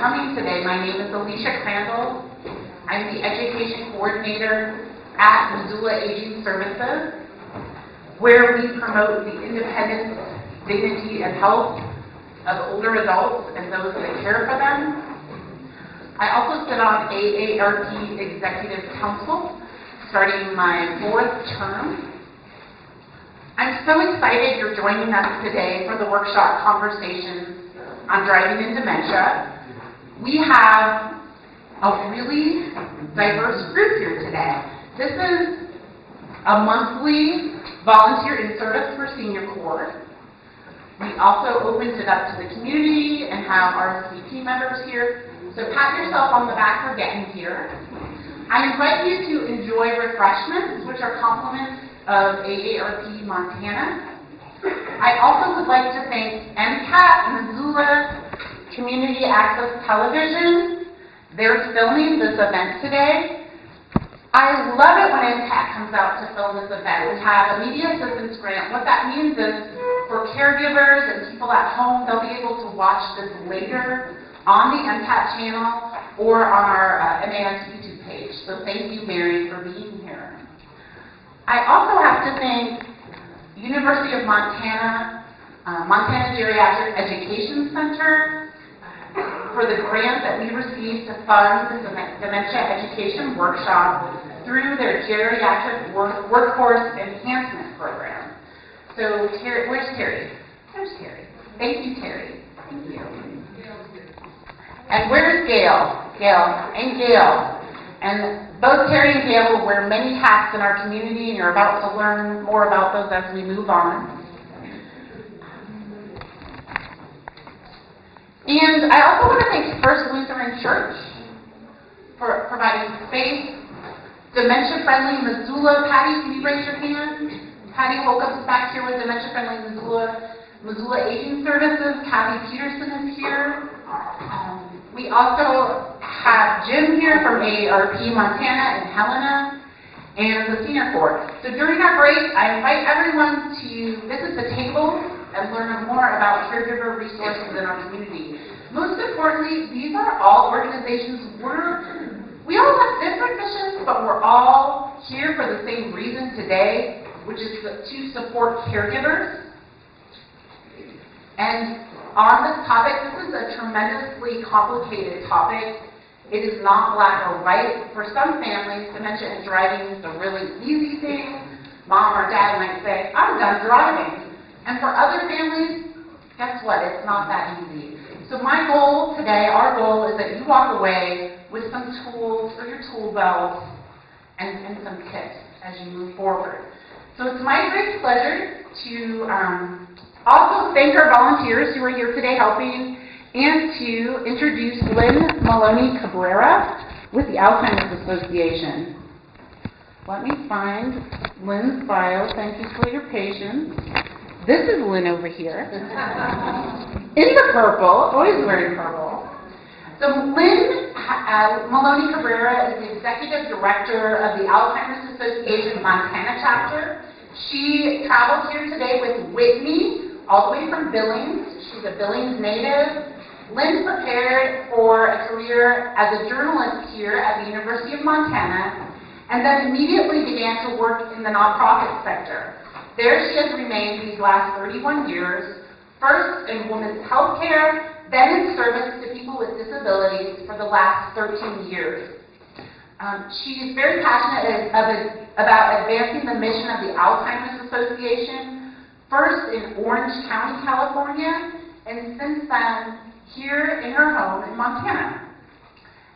coming today. My name is Alicia Crandall. I'm the Education Coordinator at Missoula Aging Services, where we promote the independence, dignity, and health of older adults and those that care for them. I also sit on AARP Executive Council, starting my 4th term. I'm so excited you're joining us today for the workshop conversation on driving in dementia. We have a really diverse group here today. This is a monthly volunteer in service for Senior Corps. We also opened it up to the community and have RSVP members here. So pat yourself on the back for getting here. I invite you to enjoy refreshments, which are compliments of AARP Montana. I also would like to thank MCAT, Missoula Community Access Television. They're filming this event today. I love it when MCAT comes out to film this event. We have a media assistance grant. What that means is for caregivers and people at home, they'll be able to watch this later on the MCAT channel or on our MAS YouTube page. So thank you, Mary, for being here. I also have to thank University of Montana, Montana Geriatric Education Center for the grant that we received to fund the Dementia Education Workshop through their Geriatric Workforce Enhancement Program. So, where's Terry? There's Terry. Thank you, Terry. Thank you. And where's Gail? Gail. And both Terry and Gail will wear many hats in our community, and you're about to learn more about those as we move on. And I also want to thank First Lutheran Church for providing space. Dementia-friendly Missoula. Patty, can you raise your hand? Patty woke us back here with Dementia-friendly Missoula Aging Services. Kathy Peterson is here. We also have Jim here from AARP Montana and Helena and the Senior Corps. So during our break, I invite everyone to visit the table and learn more about caregiver resources in our community. Most importantly, these are all organizations we all have different missions, but we're all here for the same reason today, which is to support caregivers. And on this topic, this is a tremendously complicated topic. It is not black or white. For some families, dementia and driving is a really easy thing. Mom or dad might say, I'm done driving. And for other families, guess what? It's not that easy. So my goal today, our goal, is that you walk away with some tools for your tool belt and some tips as you move forward. So it's my great pleasure to also thank our volunteers who are here today helping, and to introduce Lynn Maloney Cabrera with the Alzheimer's Association. Let me find Lynn's bio. Thank you for your patience. This is Lynn over here. In the purple, always wearing purple. So Lynn Maloney Cabrera is the Executive Director of the Alzheimer's Association Montana chapter. She traveled here today with Whitney, all the way from Billings. She's a Billings native. Lynn prepared for a career as a journalist here at the University of Montana, and then immediately began to work in the nonprofit sector. There she has remained these last 31 years, first in women's health care, then in service to people with disabilities for the last 13 years. She is very passionate about advancing the mission of the Alzheimer's Association, first in Orange County, California, and since then, here in her home in Montana.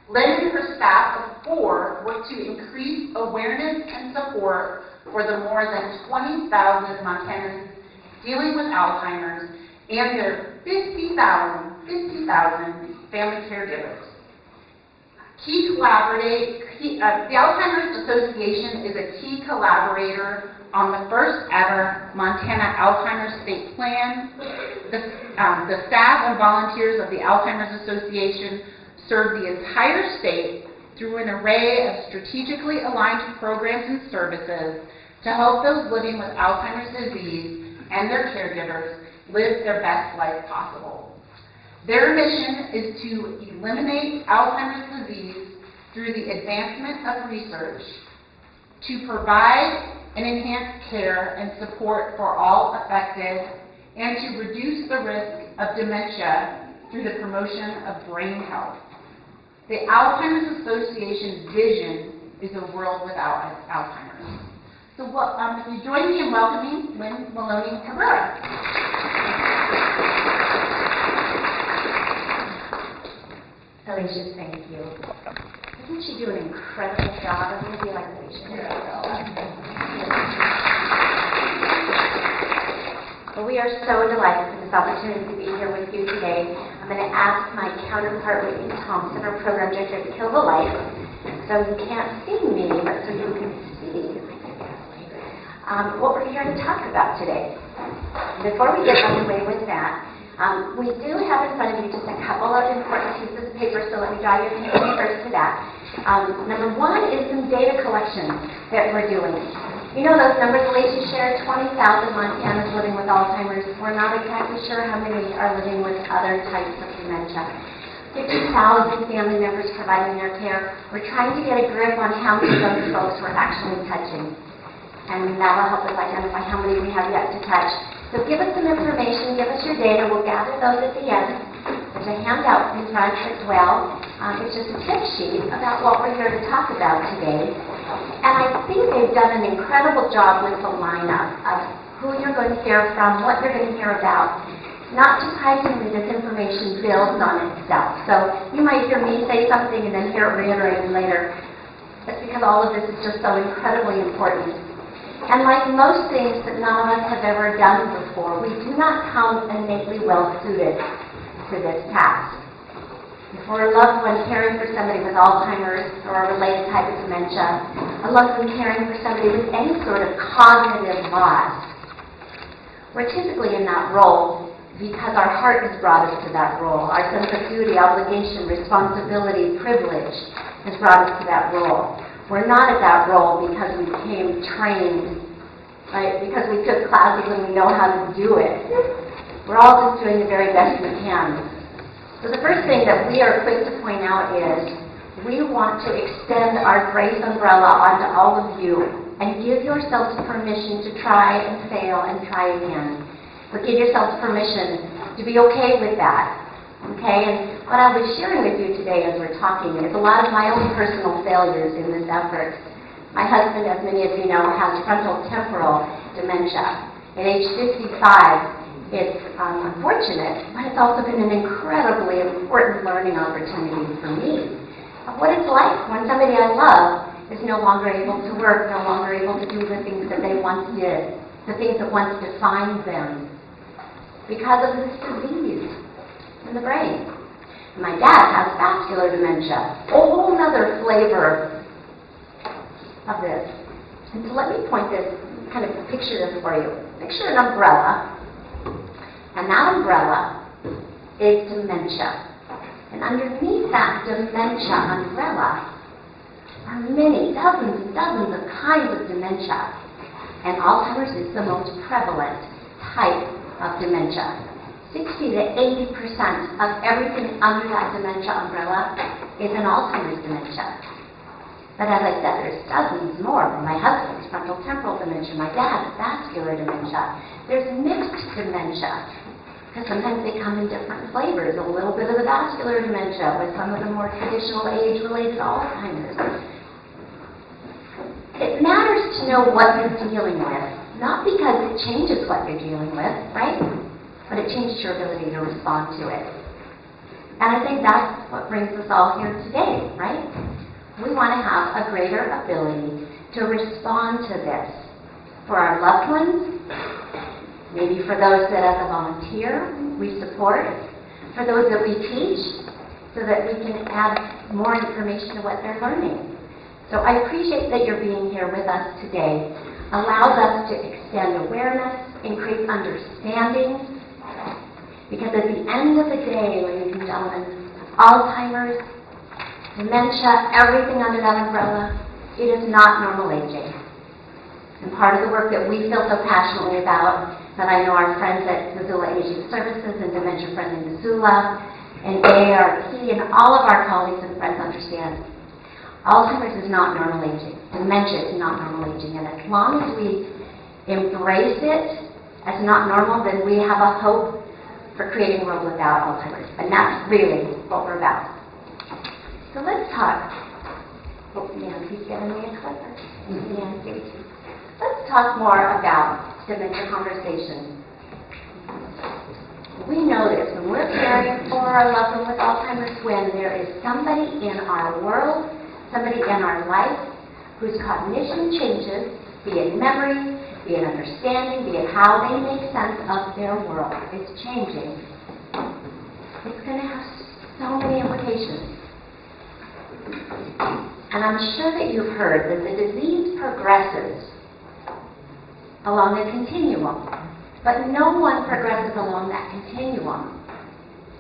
Lynn and her staff of 4 work to increase awareness and support for the more than 20,000 Montanans dealing with Alzheimer's and their 50,000 family caregivers. The Alzheimer's Association is a key collaborator on the first ever Montana Alzheimer's State Plan. The staff and volunteers of the Alzheimer's Association serve the entire state through an array of strategically aligned programs and services to help those living with Alzheimer's disease and their caregivers live their best life possible. Their mission is to eliminate Alzheimer's disease through the advancement of research, to provide and enhance care and support for all affected, and to reduce the risk of dementia through the promotion of brain health. The Alzheimer's Association's vision is a world without Alzheimer's. So if you join me in welcoming Lynn Maloney Cabrera. Alicia, thank you. Doesn't she do an incredible job? I'm going to be like Alicia. Well, we are so delighted for this opportunity to be here with you today. I'm going to ask my counterpart, Whitney Thompson, our program director, to kill the light. So you can't see me, but so you can see what we're here to talk about today. Before we get underway with that, we do have in front of you just a couple of important pieces of paper, so let me draw your attention first to that. Number one is some data collection that we're doing. You know those numbers Alicia shared, 20,000 Montanans living with Alzheimer's. We're not exactly sure how many are living with other types of dementia. 50,000 family members providing their care. We're trying to get a grip on how many of those folks we're actually touching. And that will help us identify how many we have yet to touch. So give us some information, give us your data. We'll gather those at the end. There's a handout in front as well. It's just a tip sheet about what we're here to talk about today. And I think they've done an incredible job with the lineup of who you're going to hear from, what you're going to hear about. Not surprisingly, this information builds on itself. So you might hear me say something and then hear it reiterated later. That's because all of this is just so incredibly important. And like most things that none of us have ever done before, we do not come innately well suited to this task. If we're a loved one caring for somebody with Alzheimer's or a related type of dementia, a loved one caring for somebody with any sort of cognitive loss, we're typically in that role because our heart has brought us to that role. Our sense of duty, obligation, responsibility, privilege has brought us to that role. We're not at that role because we became trained, right? Because we took classes and we know how to do it. We're all just doing the very best we can. So the first thing that we are quick to point out is we want to extend our grace umbrella onto all of you and give yourselves permission to try and fail and try again. But give yourselves permission to be okay with that. Okay? And what I'll be sharing with you today as we're talking is a lot of my own personal failures in this effort. My husband, as many of you know, has frontal temporal dementia. At age 55, it's unfortunate, but it's also been an incredibly important learning opportunity for me of what it's like when somebody I love is no longer able to work, no longer able to do the things that they once did, the things that once defined them, because of this disease in the brain. My dad has vascular dementia, a whole other flavor of this. And so let me kind of picture this for you. Picture an umbrella. And that umbrella is dementia. And underneath that dementia umbrella are many, dozens and dozens of kinds of dementia. And Alzheimer's is the most prevalent type of dementia. 60 to 80% of everything under that dementia umbrella is an Alzheimer's dementia. But as I said, there's dozens more. My husband's frontal temporal dementia, my dad's vascular dementia. There's mixed dementia, because sometimes they come in different flavors. A little bit of the vascular dementia with some of the more traditional age-related Alzheimer's. It matters to know what you're dealing with, not because it changes what you're dealing with, right? But it changes your ability to respond to it. And I think that's what brings us all here today, right? We want to have a greater ability to respond to this for our loved ones, maybe for those that as a volunteer we support, for those that we teach, so that we can add more information to what they're learning. So I appreciate that you're being here with us today. Allows us to extend awareness, increase understanding, because at the end of the day, ladies and gentlemen, Alzheimer's, dementia, everything under that umbrella, it is not normal aging. And part of the work that we feel so passionately about, that I know our friends at Missoula Aging Services and Dementia Friendly Missoula And they are key, and all of our colleagues and friends understand Alzheimer's is not normal aging. Dementia is not normal aging. And as long as we embrace it as not normal, then we have a hope for creating a world without Alzheimer's. And that's really what we're about. So let's talk. Oh, Nancy's getting me a clicker. Nancy. Let's talk more about dementia conversation. We know this when we're caring for our loved one with Alzheimer's, when there is somebody in our world, somebody in our life whose cognition changes, be it memory, be it understanding, be it how they make sense of their world. It's changing. It's going to have so many implications. And I'm sure that you've heard that the disease progresses along a continuum, but no one progresses along that continuum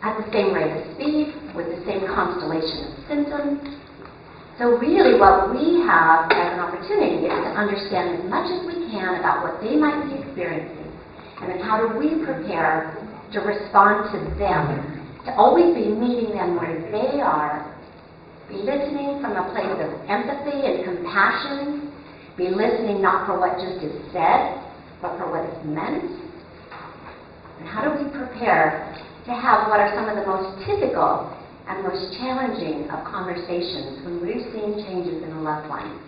at the same rate of speed, with the same constellation of symptoms. So really what we have as an opportunity is to understand as much as we can about what they might be experiencing, and then how do we prepare to respond to them, to always be meeting them where they are, be listening from a place of empathy and compassion, be listening not for what just is said, but for what is meant. And how do we prepare to have what are some of the most typical and most challenging of conversations when we're seeing changes in a loved one?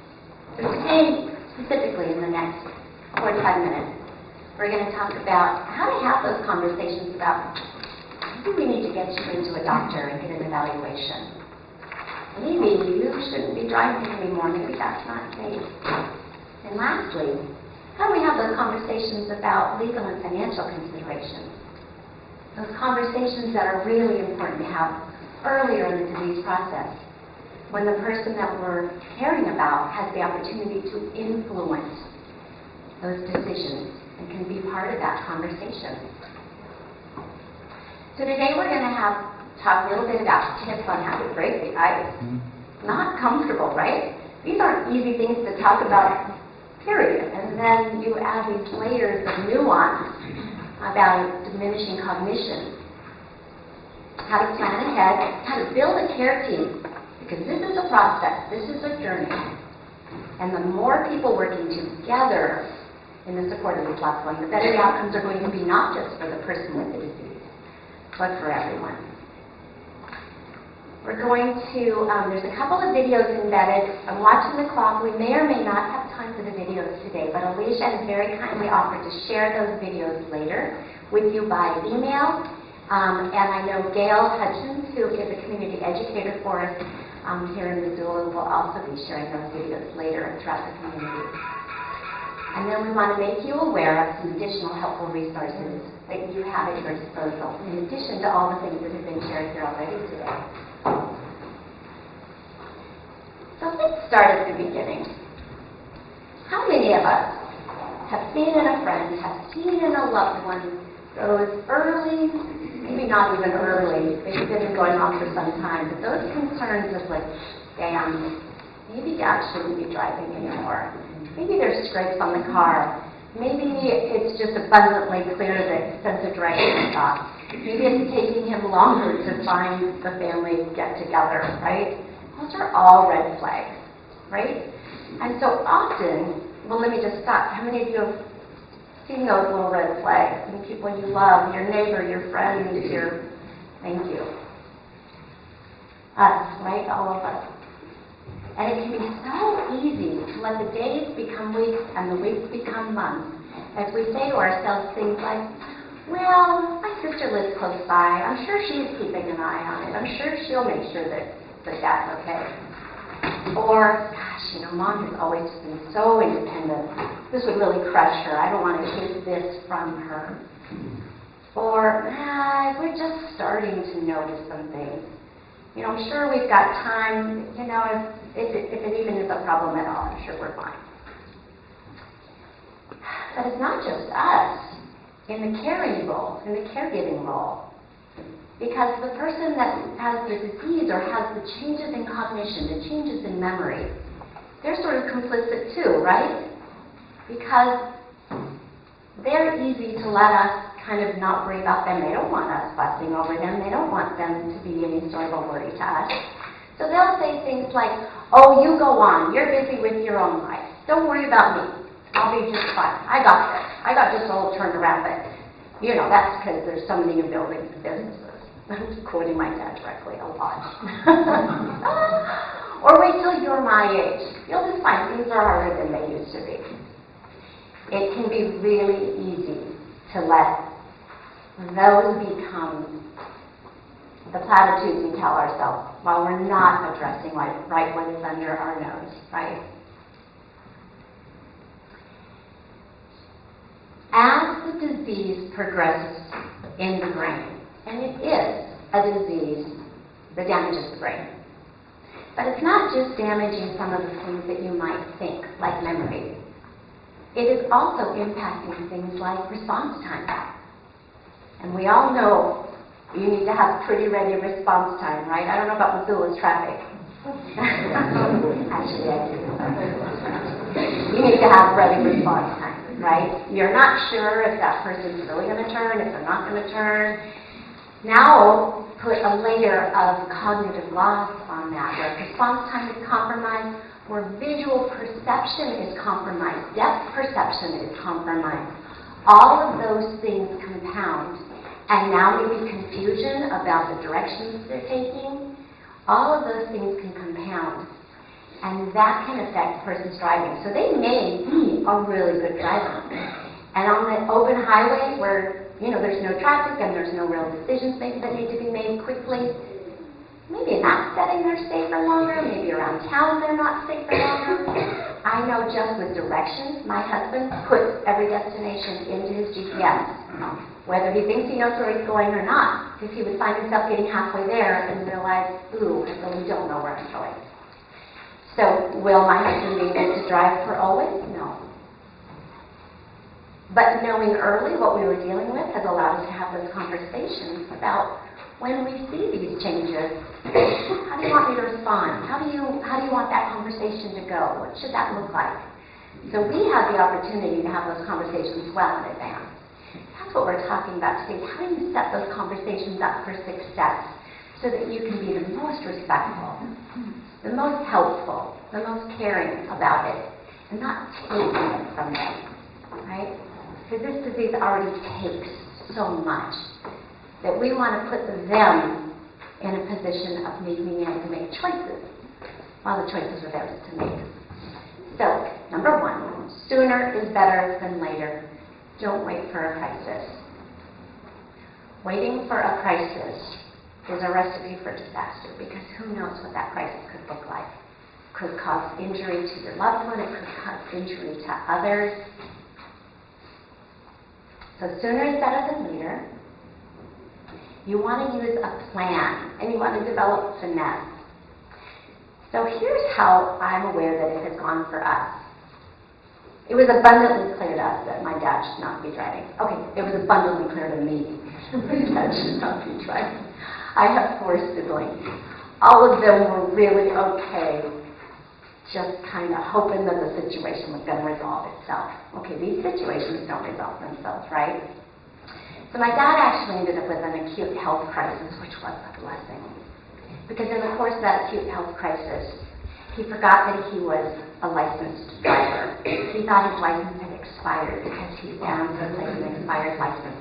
So today, specifically in the next 45 minutes, we're going to talk about how to have those conversations about maybe we need to get you into a doctor and get an evaluation. Maybe you shouldn't be driving anymore. Maybe that's not safe. And lastly, how do we have those conversations about legal and financial considerations? Those conversations that are really important to have earlier in the disease process, when the person that we're caring about has the opportunity to influence those decisions and can be part of that conversation. So today we're going to talk a little bit about tips on how to break the ice. Not comfortable, right? These aren't easy things to talk about, period. And then you add these layers of nuance about diminishing cognition. How to plan ahead, how to build a care team, because this is a process, this is a journey. And the more people working together in the support of this loved one, the better the outcomes are going to be, not just for the person with the disease, but for everyone. We're going to, there's a couple of videos embedded. I'm watching the clock. We may or may not have time for the videos today, but Alicia has very kindly offered to share those videos later with you by email. And I know Gail Hutchins, who is a community educator for us here in Missoula, will also be sharing those videos later and throughout the community. And then we want to make you aware of some additional helpful resources that you have at your disposal, in addition to all the things that have been shared here already today. So let's start at the beginning. How many of us have seen in a friend, have seen in a loved one, those early, maybe not even early, they've been going on for some time, but those concerns of like, damn, maybe Dad shouldn't be driving anymore. Maybe there's scrapes on the car. Maybe it's just abundantly clear that sense of direction is off. Maybe it's taking him longer to find the family get-together, right? Those are all red flags, right? And so often, well, let me just stop. How many of you have seen those little red flags in people you love, your neighbor, your friends, your, thank you. Us, right? All of us. And it can be so easy to let the days become weeks and the weeks become months as we say to ourselves things like, well, my sister lives close by. I'm sure she's keeping an eye on it. I'm sure she'll make sure that that's okay. Or, gosh, Mom has always been so independent. This would really crush her. I don't want to take this from her. Or, we're just starting to notice some things. I'm sure we've got time. If it even is a problem at all, I'm sure we're fine. But it's not just us in the caring role, in the caregiving role. Because the person that has the disease or has the changes in cognition, the changes in memory, they're sort of complicit too, right? Because they're easy to let us kind of not worry about them. They don't want us fussing over them. They don't want them to be any sort of a worry to us. So they'll say things like, oh, you go on. You're busy with your own life. Don't worry about me. I'll be just fine. I got this. I got this all turned around. But, you know, that's because there's so many new buildings and businesses. I'm quoting my dad directly a lot. Or wait till you're my age. You'll just find things are harder than they used to be. It can be really easy to let those become the platitudes we tell ourselves while we're not addressing right what is under our nose, right? As the disease progresses in the brain, and it is a disease that damages the brain, but it's not just damaging some of the things that you might think, like memory. It is also impacting things like response time. And we all know you need to have pretty ready response time, right? I don't know about Missoula's traffic. Actually, I do. You need to have ready response time, right? You're not sure if that person's really going to turn, if they're not going to turn. Now, put a layer of cognitive loss on that, where response time is compromised, where visual perception is compromised, depth perception is compromised. All of those things compound, and now maybe confusion about the directions they're taking. All of those things can compound, and that can affect the person's driving. So they may be a really good driver. And on the open highway where, you know, there's no traffic and there's no real decisions maybe that need to be made quickly, maybe in that setting they're safer longer, maybe around town they're not safer longer. I know just with directions, my husband puts every destination into his GPS, whether he thinks he knows where he's going or not, because he would find himself getting halfway there and realize, ooh, I really don't know where I'm going. So will my husband be able to drive for always? No. But knowing early what we were dealing with has allowed us to have those conversations about when we see these changes, how do you want me to respond? How do you want that conversation to go? What should that look like? So we have the opportunity to have those conversations well in advance. That's what we're talking about today. How do you set those conversations up for success so that you can be the most respectful, the most helpful, the most caring about it, and not taking it from them, right? Because this disease already takes so much that we want to put them in a position of being able to make choices while the choices are theirs to make. So, number one, sooner is better than later. Don't wait for a crisis. Waiting for a crisis is a recipe for disaster, because who knows what that crisis could look like. It could cause injury to your loved one. It could cause injury to others. So sooner is better than later. You want to use a plan, and you want to develop finesse. So here's how I'm aware that it has gone for us. It was abundantly clear to us that my dad should not be driving. Okay, it was abundantly clear to me that my dad should not be driving. I have 4 siblings. All of them were really okay, just kind of hoping that the situation was going to resolve itself. Okay, these situations don't resolve themselves, right? So my dad actually ended up with an acute health crisis, which was a blessing. Because in the course of that acute health crisis, he forgot that he was a licensed driver. He thought his license had expired because he found someplace an expired license.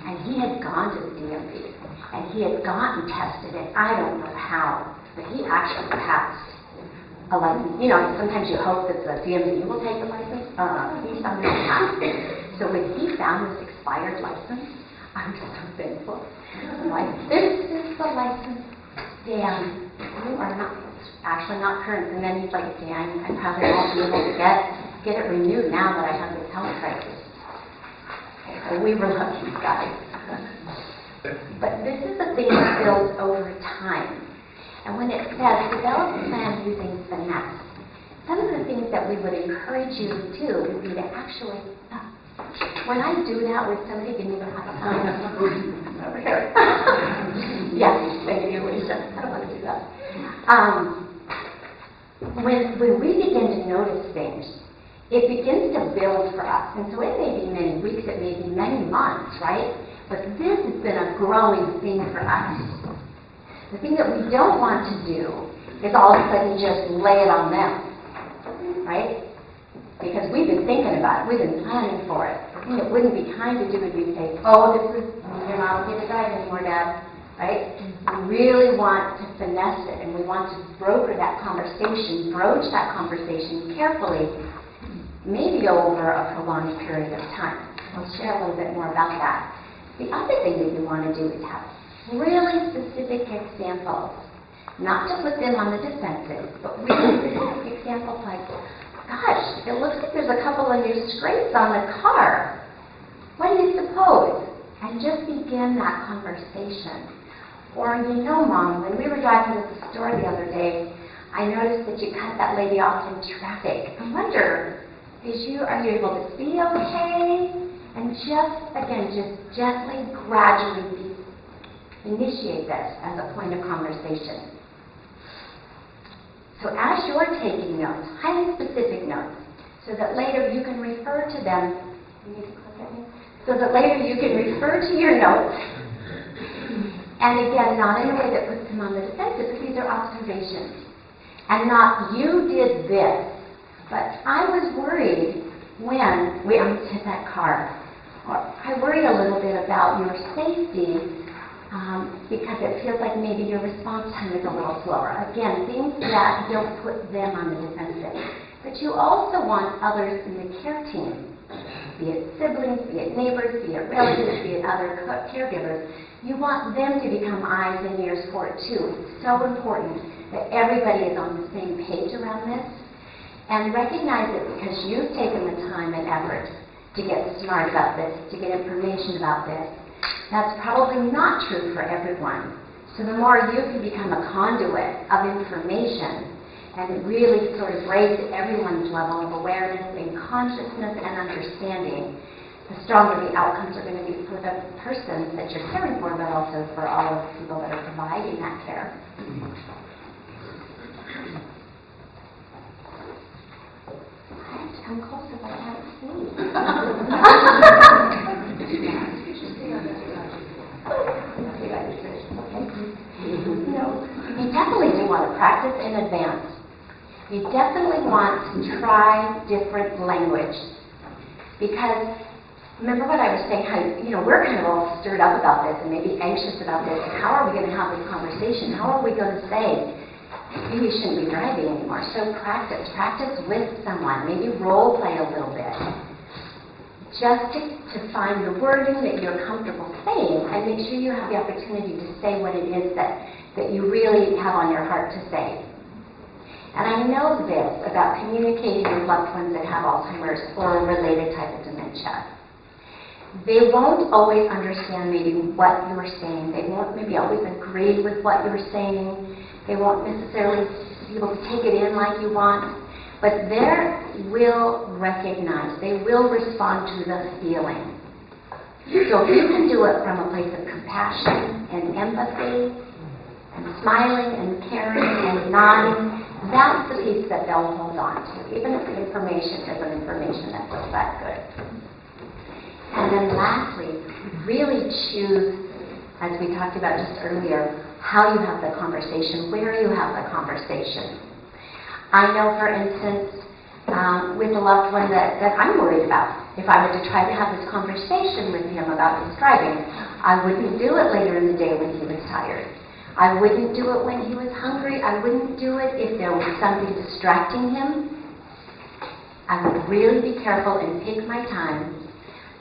And he had gone to the DMV, and he had gone and tested it. I don't know how, but he actually passed a license. You know, sometimes you hope that the DMV will take the license. He somehow passed. So when he found this expired license, I'm so thankful. I'm like, this is the license. Dan, you are not current. And then he's like, Dan, I probably won't be able to get it renewed now that I have this health crisis. So we were lucky guys. But this is the thing that builds over time. And when it says develop a plan using finesse, some of the things that we would encourage you to do would be to actually, when I do that with somebody, give me the high sign. Over here. Yes, thank you, Lisa. I don't want to do that. When we begin to notice things, it begins to build for us. And so it may be many weeks, it may be many months, right? But this has been a growing thing for us. The thing that we don't want to do is all of a sudden just lay it on them, right? Because we've been thinking about it, we've been planning for it. The thing that wouldn't be kind to do would be say, oh, you're not going to drive anymore, Dad, right? We really want to finesse it, and we want to broker that conversation, broach that conversation carefully, maybe over a prolonged period of time. I'll share a little bit more about that. The other thing that you want to do is have really specific examples, not to put them on the defensive, but really specific examples like, gosh, it looks like there's a couple of new scrapes on the car. What do you suppose? And just begin that conversation. Or, you know, Mom, when we were driving to the store the other day, I noticed that you cut that lady off in traffic. I wonder, are you able to see okay? And just gently, gradually initiate this as a point of conversation. So as you're taking notes, highly specific notes, so that later you can refer to them, so that later you can refer to your notes, and again, not in a way that puts them on the defensive, because these are observations. And not, you did this, but I was worried when we almost hit that car. Or I worry a little bit about your safety because it feels like maybe your response time is a little slower. Again, things that don't put them on the defensive. But you also want others in the care team, be it siblings, be it neighbors, be it relatives, be it other caregivers. You want them to become eyes and ears for it too. It's so important that everybody is on the same page around this. And recognize that because you've taken the time and effort to get smart about this, to get information about this, that's probably not true for everyone. So the more you can become a conduit of information and really sort of raise everyone's level of awareness and consciousness and understanding, the stronger the outcomes are going to be for the person that you're caring for, but also for all of the people that are providing that care. I have to come closer, but I can't see. No, you definitely do want to practice in advance. You definitely want to try different language. Because remember what I was saying, how, we're kind of all stirred up about this and maybe anxious about this. And how are we going to have this conversation? How are we going to say, maybe you shouldn't be driving anymore? So practice with someone. Maybe role play a little bit. Just to find the wording that you're comfortable saying and make sure you have the opportunity to say what it is that you really have on your heart to say. And I know this about communicating with loved ones that have Alzheimer's or a related type of dementia. They won't always understand maybe what you're saying. They won't maybe always agree with what you're saying. They won't necessarily be able to take it in like you want. But they will recognize, they will respond to the feeling. So if you can do it from a place of compassion and empathy and smiling and caring and nodding, that's the piece that they'll hold on to, even if the information isn't information that was that good. And then lastly, really choose, as we talked about just earlier, how you have the conversation, where you have the conversation. I know, for instance, with a loved one that I'm worried about, if I were to try to have this conversation with him about his driving, I wouldn't do it later in the day when he was tired. I wouldn't do it when he was hungry. I wouldn't do it if there was something distracting him. I would really be careful and take my time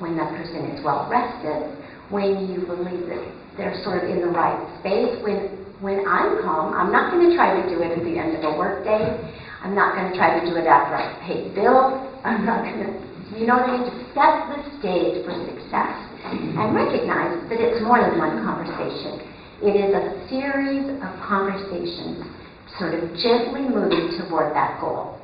when that person is well rested, when you believe that they're sort of in the right space, when I'm calm. I'm not going to try to do it at the end of a work day. I'm not going to try to do it after I've paid bills. I'm not going to, to set the stage for success and recognize that it's more than one conversation. It is a series of conversations sort of gently moving toward that goal.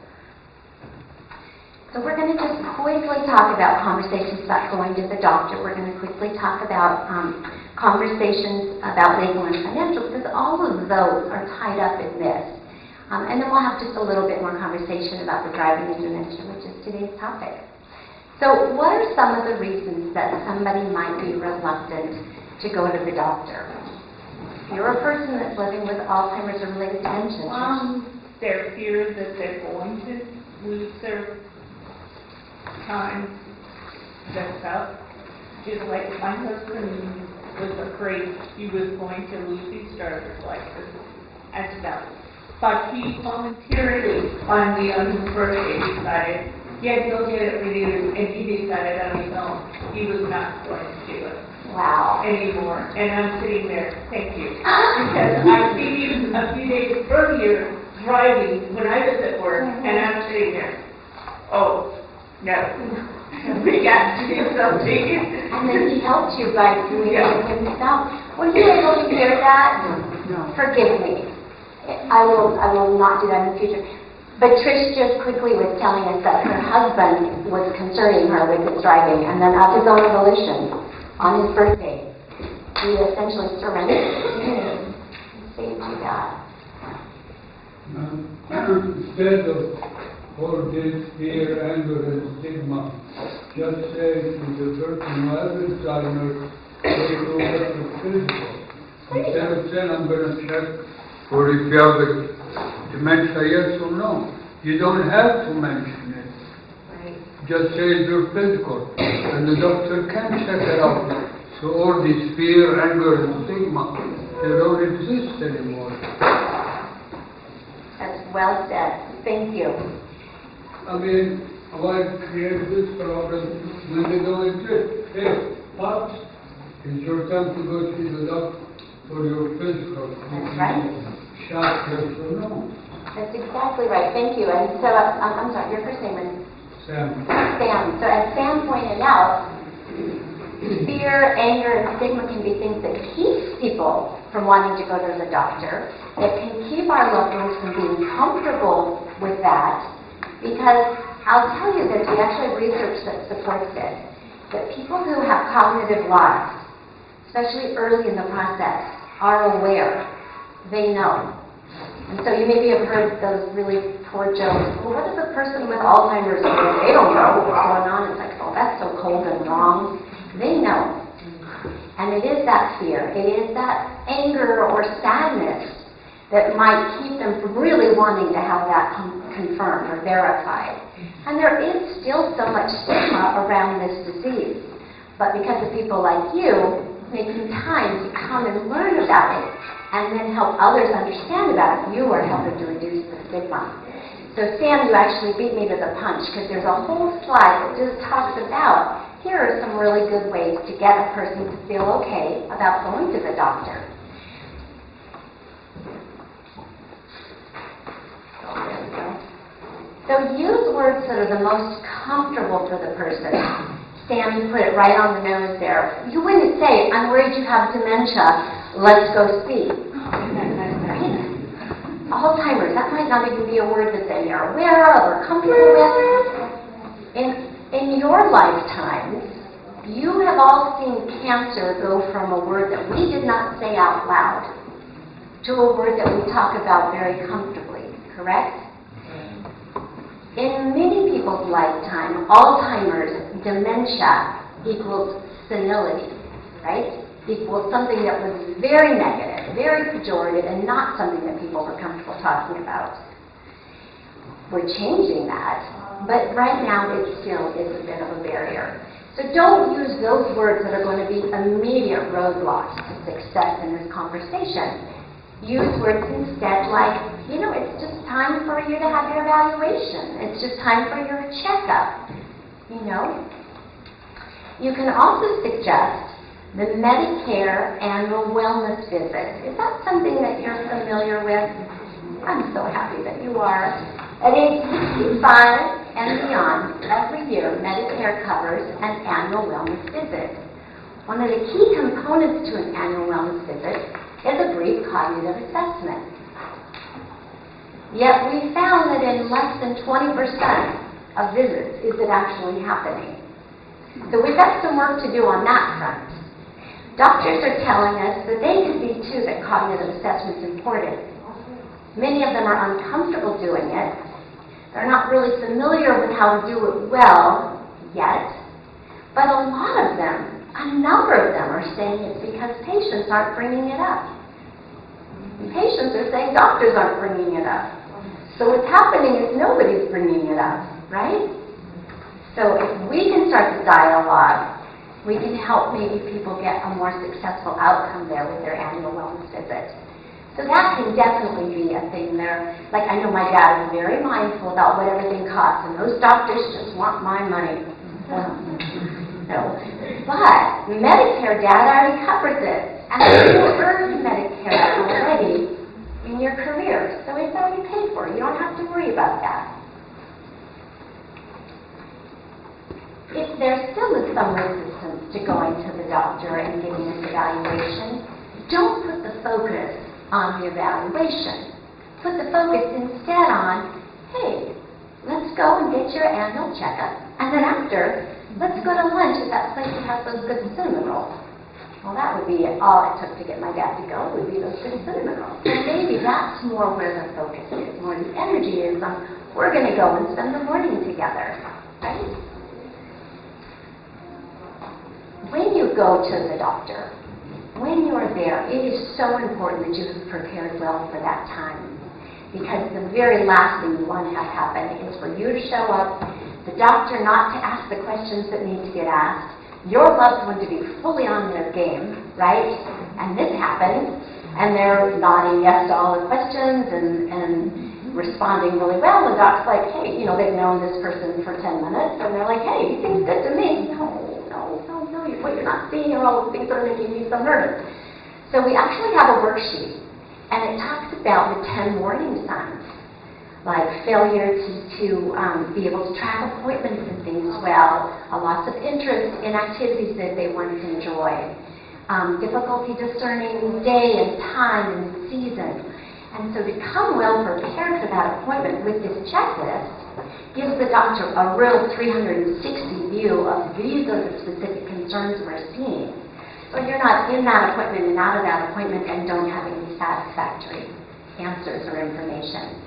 So we're going to just quickly talk about conversations about going to the doctor. We're going to quickly talk about conversations about legal and financial, because all of those are tied up in this. And then we'll have just a little bit more conversation about the driving and dementia, which is today's topic. So what are some of the reasons that somebody might be reluctant to go to the doctor? If you're a person that's living with Alzheimer's or related dementia. Their fear that they're going to lose their time that's up. Just like my husband was afraid he was going to lose his driver's license and stuff. But he voluntarily, on his birthday, decided, yeah, go get it renewed, and he decided on his own he was not going to do it. Wow. Anymore. And I'm sitting there, thank you. Because I see him a few days earlier driving when I was at work, and I'm sitting there, oh, no. We got to do something. And then he helped you by doing it himself. Were you able to hear that? No. Forgive me. I will not do that in the future. But Trish just quickly was telling us that her husband was concerning her with his driving, and then of his own volition, on his birthday, he essentially surrendered to you and saved you that. Instead of all this fear, anger, and stigma, just say to the person who has Alzheimer's, they go get the physical. Instead of saying, I'm going to check for if you have a dementia, yes or no. You don't have to mention it. Right. Just say it's your physical, and the doctor can check it out. So all this fear, anger, and stigma, they don't exist anymore. That's well said. Thank you. I mean, why create this problem when they don't exist? Hey, Pops, it's your time to go see the doctor for your physical. That's right. Shot, yes or no? That's exactly right. Thank you. And so, I'm sorry, your first name is? Sam. Sam. So as Sam pointed out, fear, anger, and stigma can be things that keep people from wanting to go to the doctor. It can keep our loved ones from being comfortable with that, because I'll tell you that we actually have research that supports this, that people who have cognitive loss, especially early in the process, are aware. They know. And so you maybe have heard those really poor jokes. Well, what does a person with Alzheimer's do? They don't know what's going on. It's like, oh, that's so cold and wrong. They know. And it is that fear. It is that anger or sadness that might keep them from really wanting to have that confirmed or verified. And there is still so much stigma around this disease. But because of people like you making time to come and learn about it and then help others understand about it, you are helping to reduce the stigma. So Sam, you actually beat me to the punch, because there's a whole slide that just talks about, here are some really good ways to get a person to feel okay about going to the doctor. So use words that are the most comfortable for the person. Sam, you put it right on the nose there. You wouldn't say, I'm worried you have dementia, let's go speak. Right? Alzheimer's, that might not even be a word that they are aware of or comfortable with. In your lifetimes, you have all seen cancer go from a word that we did not say out loud to a word that we talk about very comfortably, correct? In many people's lifetime, Alzheimer's, dementia equals senility, right? Equals something that was very negative, very pejorative, and not something that people were comfortable talking about. We're changing that, but right now it still is a bit of a barrier. So don't use those words that are going to be immediate roadblocks to success in this conversation. Use words instead like, it's just time for you to have your evaluation. It's just time for your checkup. You can also suggest the Medicare annual wellness visit. Is that something that you're familiar with? I'm so happy that you are. At age 65 and beyond, every year Medicare covers an annual wellness visit. One of the key components to an annual wellness visit is a brief cognitive assessment. Yet we found that in less than 20% of visits is it actually happening. So we've got some work to do on that front. Doctors are telling us that they can see too that cognitive assessment's important. Many of them are uncomfortable doing it. They're not really familiar with how to do it well yet. But a lot of them, a number of them are saying it's because patients aren't bringing it up. And patients are saying doctors aren't bringing it up. So what's happening is nobody's bringing it up, right? So if we can start the dialogue, we can help maybe people get a more successful outcome there with their annual wellness visit. So that can definitely be a thing there. Like, I know my dad is very mindful about what everything costs, and those doctors just want my money. No. But Medicare, Dad already covers it. And you earn Medicare already in your career. So it's already paid for. You don't have to worry about that. If there still is some resistance to going to the doctor and getting this evaluation, don't put the focus on the evaluation. Put the focus instead on, hey, let's go and get your annual checkup. And then after, let's go to lunch at that place that has those good cinnamon rolls. Well, that would be all it took to get my dad to go, would be those good cinnamon rolls. And maybe that's more where the focus is, more the energy is on, we're going to go and spend the morning together, right? When you go to the doctor, when you're there, it is so important that you have prepared well for that time. Because the very last thing you want to have happen is for you to show up, the doctor not to ask the questions that need to get asked, your loved one to be fully on their game, right? And this happens, and they're nodding yes to all the questions and responding really well. The doc's like, hey, you know, they've known this person for 10 minutes, and they're like, hey, he seems good to me. No, what you're not seeing are all the things that are making me so nervous. So we actually have a worksheet, and it talks about the 10 warning signs, like failure to be able to track appointments and things well, a loss of interest in activities that they once enjoyed, difficulty discerning day and time and season. And so to come well prepared for that appointment with this checklist gives the doctor a real 360 view of these are the specific concerns we're seeing. So you're not in that appointment and out of that appointment and don't have any satisfactory answers or information.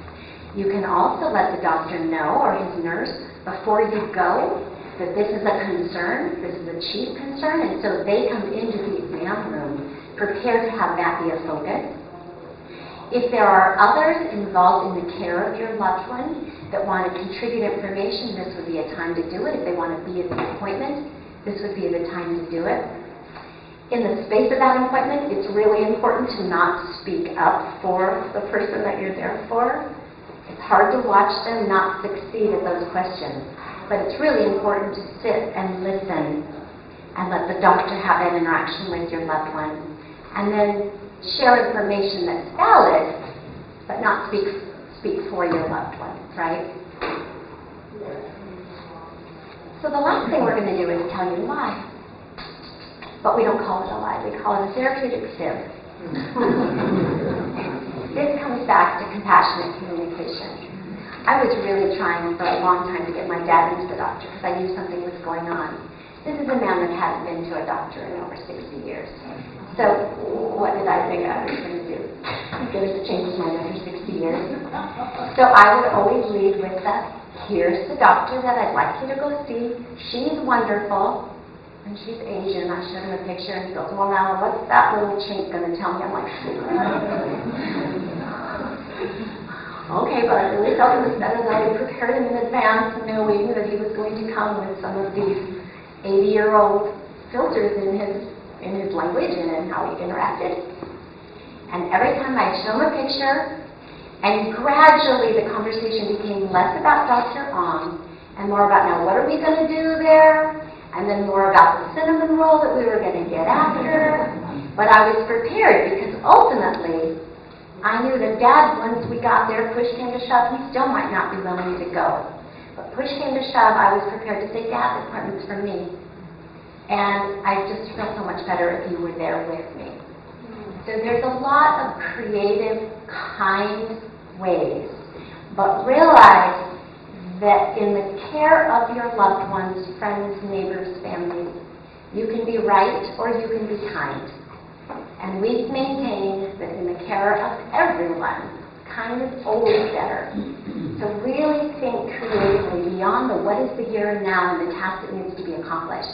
You can also let the doctor know, or his nurse, before you go, that this is a concern, this is a chief concern, and so they come into the exam room prepared to have that be a focus. If there are others involved in the care of your loved one that want to contribute information, this would be a time to do it. If they want to be at the appointment, this would be the time to do it. In the space of that appointment, it's really important to not speak up for the person that you're there for. It's hard to watch them not succeed at those questions, but it's really important to sit and listen and let the doctor have that interaction with your loved one. And then share information that's valid, but not speak for your loved one, right? So the last thing we're going to do is tell you why. But we don't call it a lie, we call it a therapeutic fib. This comes back to compassionate communication. I was really trying for a long time to get my dad into the doctor because I knew something was going on. This is a man that hadn't been to a doctor in over 60 years. So what did I think I was going to do? Get us to change his mind after 60 years. So I would always lead with here's the doctor that I'd like you to go see. She's wonderful. And she's Asian. I showed him a picture and he goes, well, now what's that little chink going to tell me? I'm like, okay, but I really felt it was better that I prepared him in advance, knowing that he was going to come with some of these 80-year-old filters in his language and in how he interacted. And every time I'd show him a picture, and gradually the conversation became less about Dr. Ong and more about, now what are we going to do there? And then more about the cinnamon roll that we were going to get after. But I was prepared because ultimately I knew that Dad, once we got there, push came to shove, he still might not be willing to go. But push came to shove, I was prepared to say, Dad, this appointment's for me. And I just feel so much better if you were there with me. So there's a lot of creative, kind ways. But realize that in the care of your loved ones, friends, neighbors, families, you can be right or you can be kind. And we've maintained that in the care of everyone, time is always better. So really think creatively beyond the what is the here and now and the task that needs to be accomplished.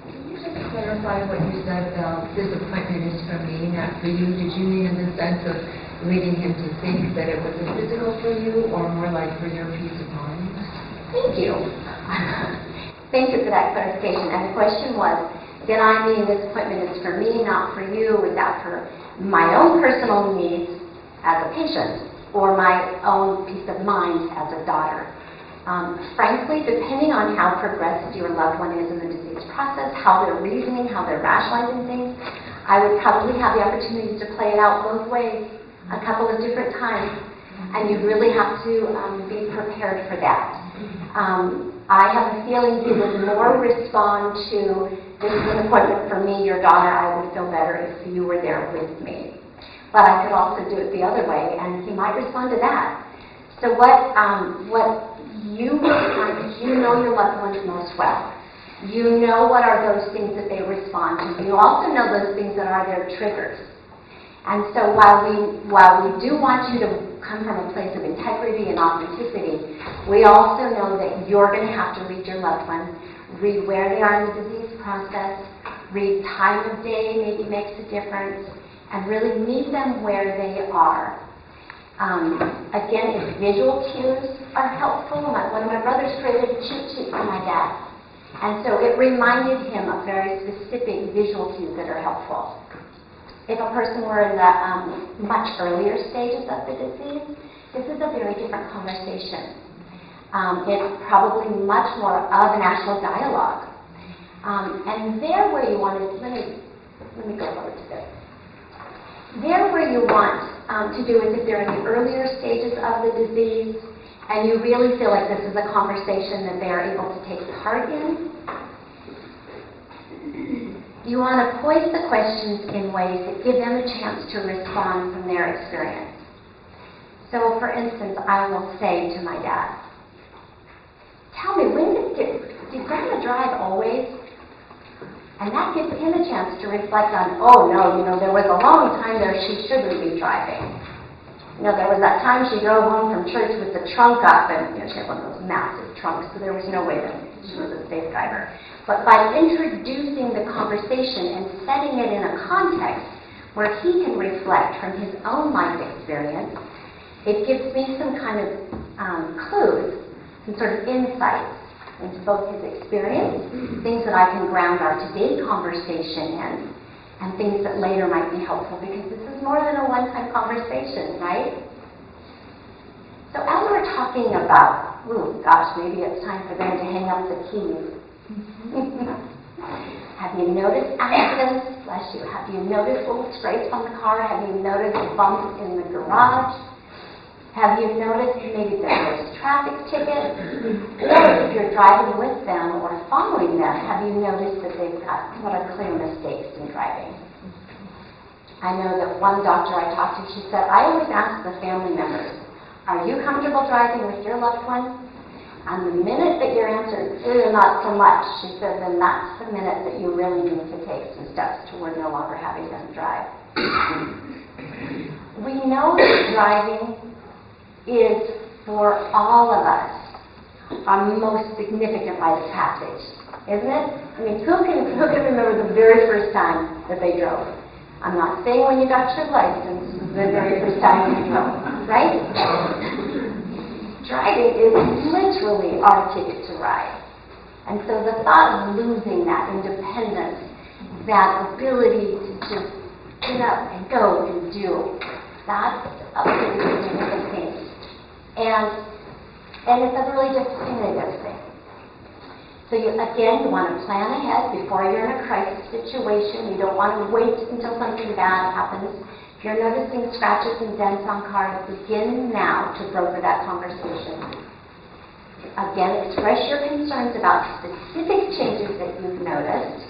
Can you just clarify what you said about this appointment is for me, not for you? Did you mean in the sense of leading him to think that it was a physical for you, or more like for your peace of mind? Thank you. Thank you for that clarification. And the question was, did I mean this appointment is for me, not for you? Was that for my own personal needs as a patient or my own peace of mind as a daughter? Frankly, depending on how progressed your loved one is in the disease process, how they're reasoning, how they're rationalizing things, I would probably have the opportunity to play it out both ways a couple of different times, and you really have to be prepared for that. I have a feeling he would more respond to, this is an appointment for me, your daughter, I would feel better if you were there with me. But I could also do it the other way, and he might respond to that. So what you know your loved ones most well. You know what are those things that they respond to. You also know those things that are their triggers. And so while we do want you to come from a place of integrity and authenticity, we also know that you're going to have to read your loved one, read where they are in the disease process, read time of day maybe makes a difference, and really meet them where they are. Again, if visual cues are helpful, one of my brothers created a cheat sheet for my dad. And so it reminded him of very specific visual cues that are helpful. If a person were in the much earlier stages of the disease, this is a very different conversation. It's probably much more of an actual dialogue. And there where you want to, let me go over to this. There where you want to do is if they're in the earlier stages of the disease and you really feel like this is a conversation that they are able to take part in, you want to poise the questions in ways that give them a chance to respond from their experience. So, for instance, I will say to my dad, tell me, did Grandma drive always? And that gives him a chance to reflect on, oh no, there was a long time there she shouldn't be driving. There was that time she drove home from church with the trunk up, and she had one of those massive trunks, so there was no way that she was a safe driver. But by introducing the conversation and setting it in a context where he can reflect from his own life experience, it gives me some kind of clues, some sort of insights into both his experience, things that I can ground our today conversation in, and things that later might be helpful, because this is more than a one-time conversation, right? So as we're talking about, maybe it's time for them to hang up the keys. Have you noticed accidents? Bless you. Have you noticed little scrapes on the car? Have you noticed bumps in the garage? Have you noticed maybe there's traffic tickets? Or if you're driving with them or following them, have you noticed that they've got what are clear mistakes in driving? I know that one doctor I talked to, she said, I always ask the family members, are you comfortable driving with your loved one? And the minute that your answer is not so much, she said, then that's the minute that you really need to take some steps toward no longer having them drive. We know that driving is, for all of us, our most significant rite of passage, isn't it? I mean, who can remember the very first time that they drove? I'm not saying when you got your license, the very first time you drove, right? Driving is literally our ticket to ride. And so the thought of losing that independence, that ability to just get up and go and do, that's a pretty significant thing. And it's a really definitive thing. So you want to plan ahead before you're in a crisis situation. You don't want to wait until something bad happens. If you're noticing scratches and dents on cars, begin now to broker that conversation. Again, express your concerns about specific changes that you've noticed.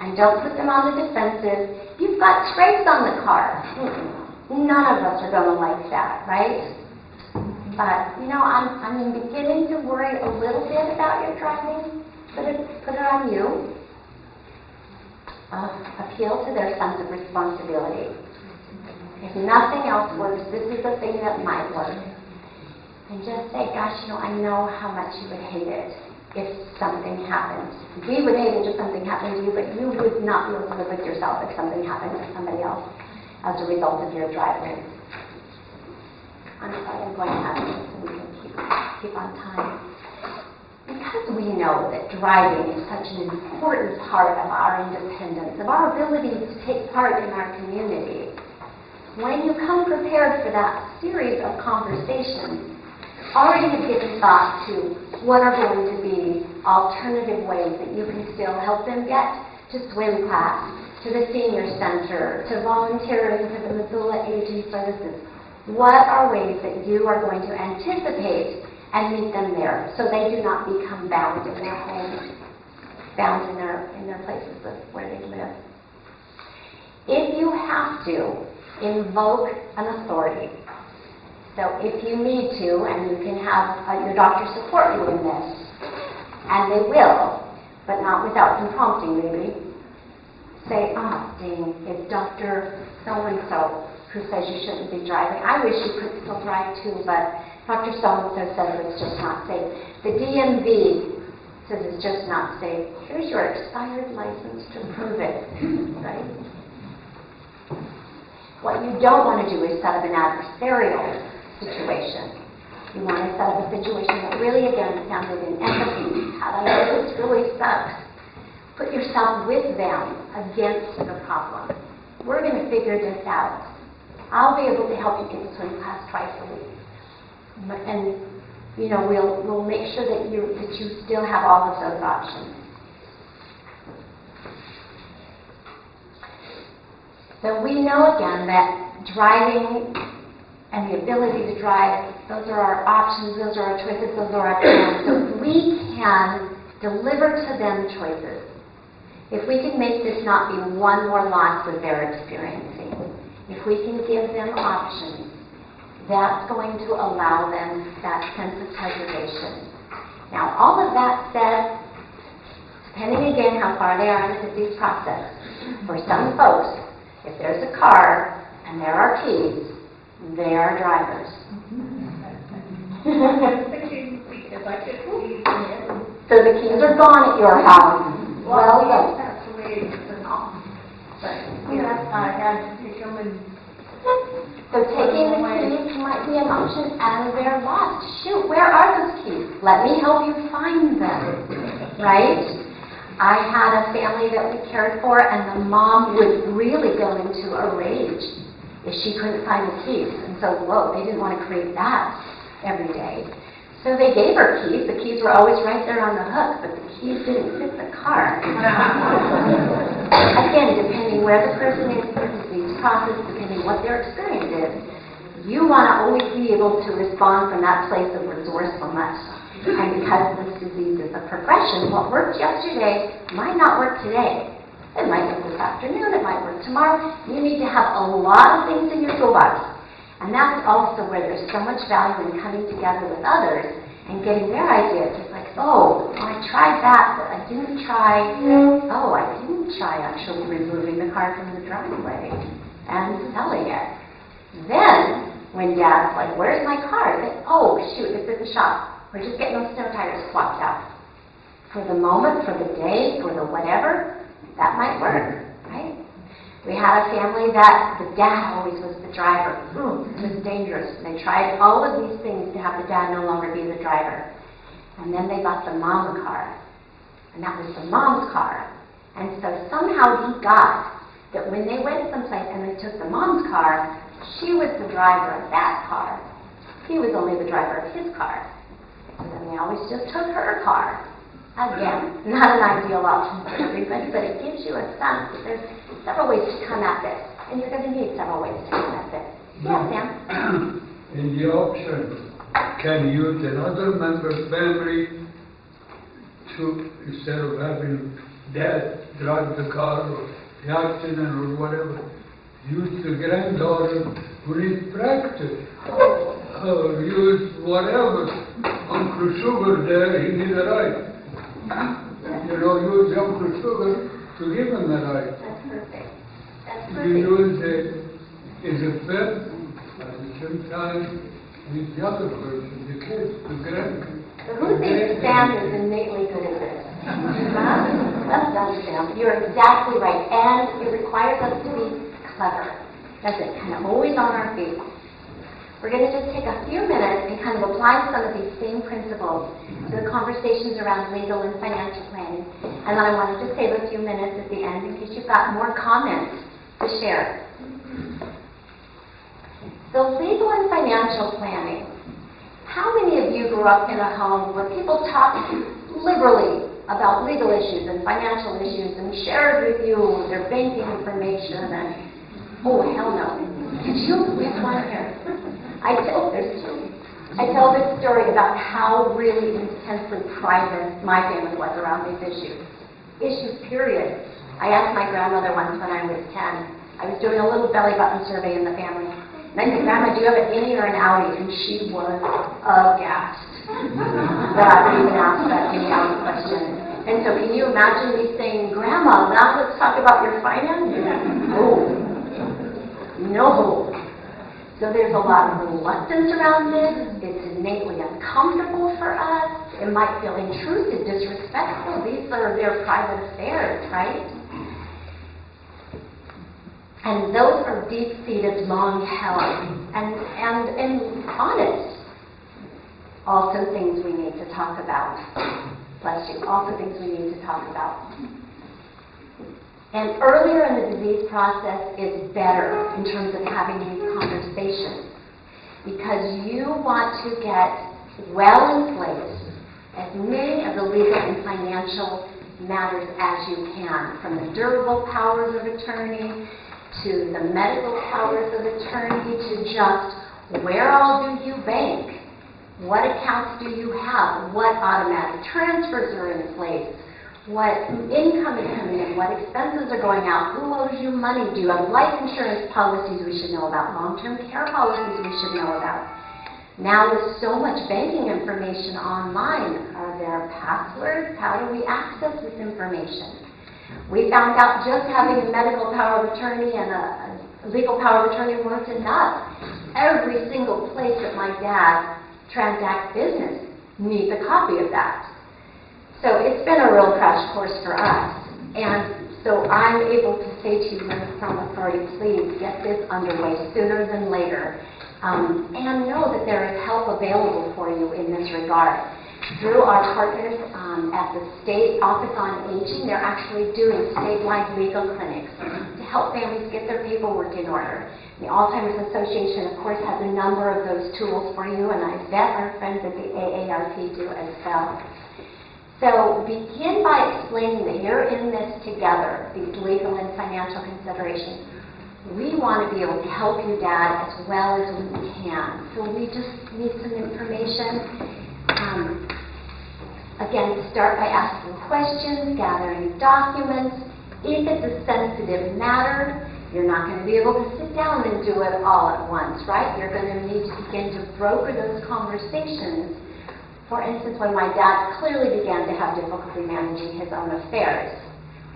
And don't put them on the defensive. You've got scrapes on the car. None of us are going to like that, right? But, I'm beginning to worry a little bit about your driving. Put it on you. Appeal to their sense of responsibility. If nothing else works, this is the thing that might work. And just say, gosh, I know how much you would hate it if something happened. We would hate it if something happened to you, but you would not be able to live with yourself if something happened to somebody else as a result of your driving. I'm sorry, I'm going to have this so we can keep on time. Because we know that driving is such an important part of our independence, of our ability to take part in our community, when you come prepared for that series of conversations, already have given thought to what are going to be alternative ways that you can still help them get to swim class, to the senior center, to volunteering for the Missoula Aging Services. What are ways that you are going to anticipate and meet them there so they do not become bound in their homes, bound in their places of where they live? If you have to, invoke an authority. So if you need to, and you can have your doctor support you in this, and they will, but not without some prompting maybe, say, oh, dang, it's Dr. So-and-so who says you shouldn't be driving. I wish you could still drive too, but Dr. So-and-so says it's just not safe. The DMV says it's just not safe. Here's your expired license to prove it, right? What you don't want to do is set up an adversarial situation. You want to set up a situation that really, again, is founded in empathy. How do I know this really sucks? Put yourself with them against the problem. We're going to figure this out. I'll be able to help you get to swim class twice a week. And, we'll make sure that you still have all of those options. So we know, again, that driving and the ability to drive, those are our options, those are our choices, those are our plans. So if we can deliver to them choices, if we can make this not be one more loss that they're experiencing, if we can give them options, that's going to allow them that sense of preservation. Now, all of that said, depending again how far they are in the disease process, for some folks, if there's a car and there are keys, they are drivers. So the keys are gone at your house. Well, yes. That's the way it is now. But, I had to take them and... So taking the keys might be an option, and they're lost. Shoot, where are those keys? Let me help you find them, right? I had a family that we cared for, and the mom would really go into a rage if she couldn't find the keys. And so, they didn't want to create that every day. So they gave her keys. The keys were always right there on the hook, but the keys didn't fit the car. Again, depending where the person is in their disease process, depending what their experience is, you want to always be able to respond from that place of resourcefulness. And because this disease is a progression, what worked yesterday might not work today. It might work this afternoon, it might work tomorrow. You need to have a lot of things in your toolbox. And that's also where there's so much value in coming together with others and getting their ideas. It's like, I tried that, but I didn't try actually removing the car from the driveway and selling it. Then, when Dad's like, where's my car? It's like, shoot, it's at the shop. We're just getting those snow tires swapped out. For the moment, for the day, for the whatever, that might work, right? We had a family that the dad always was the driver. It was dangerous. They tried all of these things to have the dad no longer be the driver. And then they bought the mom a car. And that was the mom's car. And so somehow he got that when they went someplace and they took the mom's car, she was the driver of that car. He was only the driver of his car. And then they always just took her car. Again, not an ideal option for everybody, but it gives you a sense that there's several ways to come at this. And you're going to need several ways to come at this. Yes, Sam? In the option, can you use another member's family to, instead of having Dad drive the car or the accident or whatever, use the granddaughter who needs practice? Or use whatever. Uncle Sugar there, he needs a ride. Use Uncle Sugar to give him a ride. That's perfect. That's You perfect. use is a fit at the same time with the other person, the kids, the grandkids. So who thinks Sam is innately good at this? Well done, Sam. You're exactly right. And it requires us to be clever, doesn't it? Kind of always on our feet. We're going to just take a few minutes and kind of apply some of these same principles to the conversations around legal and financial planning. And then I wanted to save a few minutes at the end in case you've got more comments to share. So legal and financial planning. How many of you grew up in a home where people talked liberally about legal issues and financial issues and shared with you their banking information and, oh, hell no. Did you? We have one here. I tell this story about how really intensely private my family was around these issues. Issues, period. I asked my grandmother once when I was 10. I was doing a little belly button survey in the family. And I said, Grandma, do you have an innie or an outie? And she was aghast that I would even ask that innie outie question. And so can you imagine me saying, Grandma, now let's talk about your finances? Oh, no. So there's a lot of reluctance around this. It's innately uncomfortable for us. It might feel intrusive, disrespectful. These are their private affairs, right? And those are deep-seated, long-held, and honest. Also things we need to talk about. Bless you. Also things we need to talk about. And earlier in the disease process is better in terms of having these conversations because you want to get well in place as many of the legal and financial matters as you can, from the durable powers of attorney to the medical powers of attorney to just where all do you bank, what accounts do you have, what automatic transfers are in place, what income is coming in, what expenses are going out, who owes you money, do you have life insurance policies we should know about, long-term care policies we should know about. Now with so much banking information online, are there passwords? How do we access this information? We found out just having a medical power of attorney and a legal power of attorney weren't enough. Every single place that my dad transacts business needs a copy of that. So it's been a real crash course for us. And so I'm able to say to you with some authority, please get this underway sooner than later. And know that there is help available for you in this regard. Through our partners at the State Office on Aging, they're actually doing statewide legal clinics to help families get their paperwork in order. The Alzheimer's Association, of course, has a number of those tools for you, and I bet our friends at the AARP do as well. So begin by explaining that you're in this together, these legal and financial considerations. We want to be able to help you, Dad, as well as we can. So we just need some information. Again, start by asking questions, gathering documents. If it's a sensitive matter, you're not going to be able to sit down and do it all at once, right? You're going to need to begin to broker those conversations. For instance, when my dad clearly began to have difficulty managing his own affairs,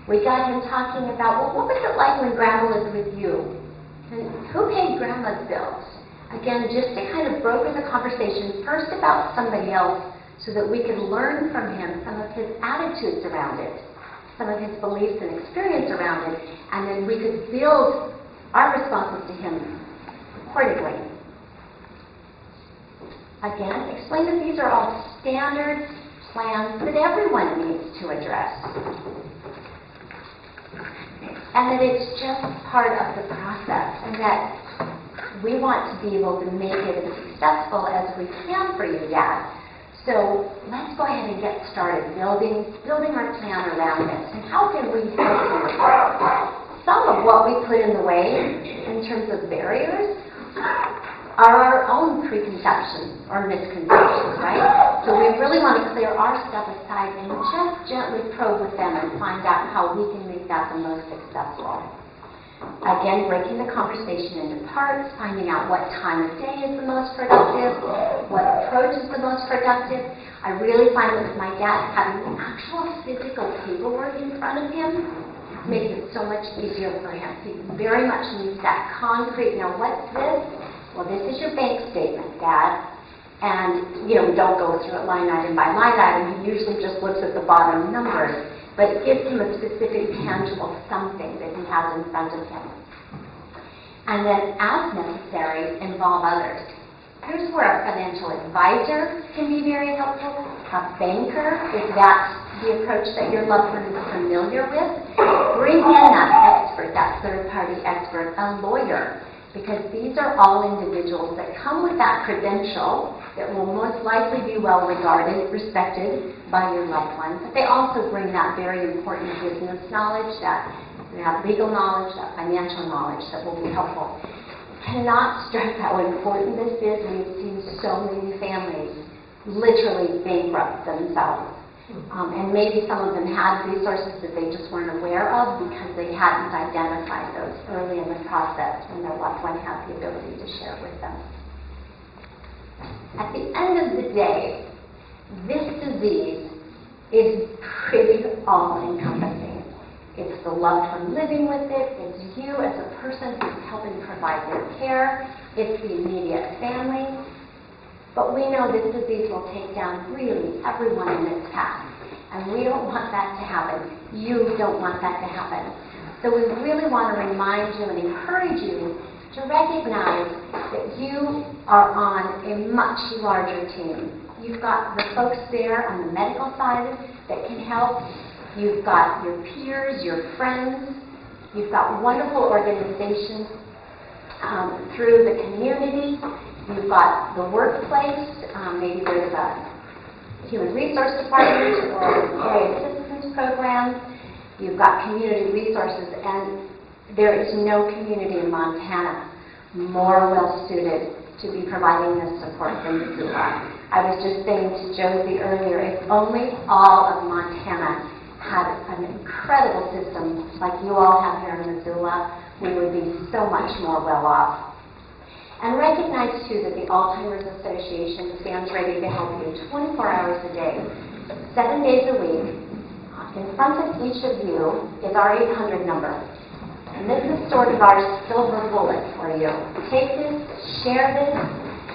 we got him talking about, well, what was it like when Grandma lived with you? And who paid Grandma's bills? Again, just to kind of broker the conversation first about somebody else so that we could learn from him some of his attitudes around it, some of his beliefs and experience around it, and then we could build our responses to him accordingly. Again, explain that these are all standard plans that everyone needs to address. And that it's just part of the process, and that we want to be able to make it as successful as we can for you, Dad. So let's go ahead and get started building our plan around this. And how can we help you with that? Some of what we put in the way in terms of barriers are our own preconceptions or misconceptions, right? So we really want to clear our stuff aside and just gently probe with them and find out how we can make that the most successful. Again, breaking the conversation into parts, finding out what time of day is the most productive, what approach is the most productive. I really find with my dad having the actual physical paperwork in front of him makes it so much easier for him. He very much needs that concrete, now what's this? Well, this is your bank statement, Dad. And, we don't go through it line item by line item. He usually just looks at the bottom numbers. But it gives him a specific, tangible something that he has in front of him. And then, as necessary, involve others. Here's where a financial advisor can be very helpful. A banker, if that's the approach that your loved one is familiar with. Bring in that expert, that third-party expert, a lawyer, because these are all individuals that come with that credential that will most likely be well regarded, respected by your loved ones. But they also bring that very important business knowledge, that legal knowledge, that financial knowledge that will be helpful. Cannot stress how important this is. We've seen so many families literally bankrupt themselves. And maybe some of them had resources that they just weren't aware of because they hadn't identified those early in the process when their loved one had the ability to share with them. At the end of the day, this disease is pretty all-encompassing. It's the loved one living with it. It's you as a person who's helping provide their care. It's the immediate family. But we know this disease will take down really everyone in its path. And we don't want that to happen. You don't want that to happen. So we really want to remind you and encourage you to recognize that you are on a much larger team. You've got the folks there on the medical side that can help. You've got your peers, your friends. You've got wonderful organizations through the community. You've got the workplace. Maybe there's a human resource department or area assistance program. You've got community resources, and there is no community in Montana more well-suited to be providing this support than Missoula. I was just saying to Josie earlier, if only all of Montana had an incredible system like you all have here in Missoula, we would be so much more well off. And recognize, too, that the Alzheimer's Association stands ready to help you 24 hours a day, 7 days a week. In front of each of you is our 800 number. And this is sort of our silver bullet for you. Take this, share this,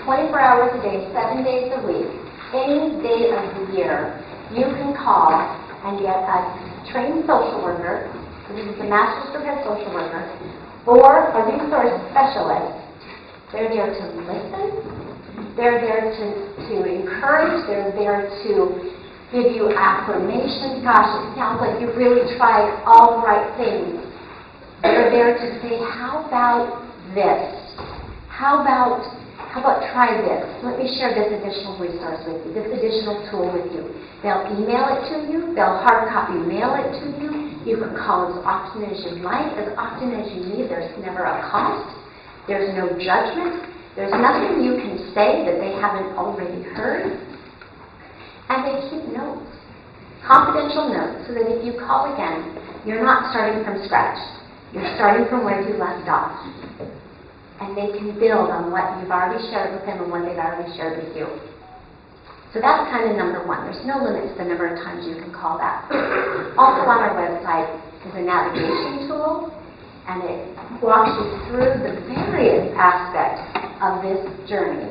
24 hours a day, 7 days a week, any day of the year. You can call and get a trained social worker, this is the Master's Degree Social Worker, or a resource specialist. They're there to listen. They're there to encourage. They're there to give you affirmation. Gosh, it sounds like you've really tried all the right things. They're there to say, how about this? How about try this? Let me share this additional resource with you, this additional tool with you. They'll email it to you. They'll hard copy mail it to you. You can call as often as you like, as often as you need. There's never a cost. There's no judgment. There's nothing you can say that they haven't already heard. And they keep notes, confidential notes, so that if you call again, you're not starting from scratch. You're starting from where you left off. And they can build on what you've already shared with them and what they've already shared with you. So that's kind of number one. There's no limit to the number of times you can call that. Also on our website is a navigation tool, and it walks you through the various aspects of this journey.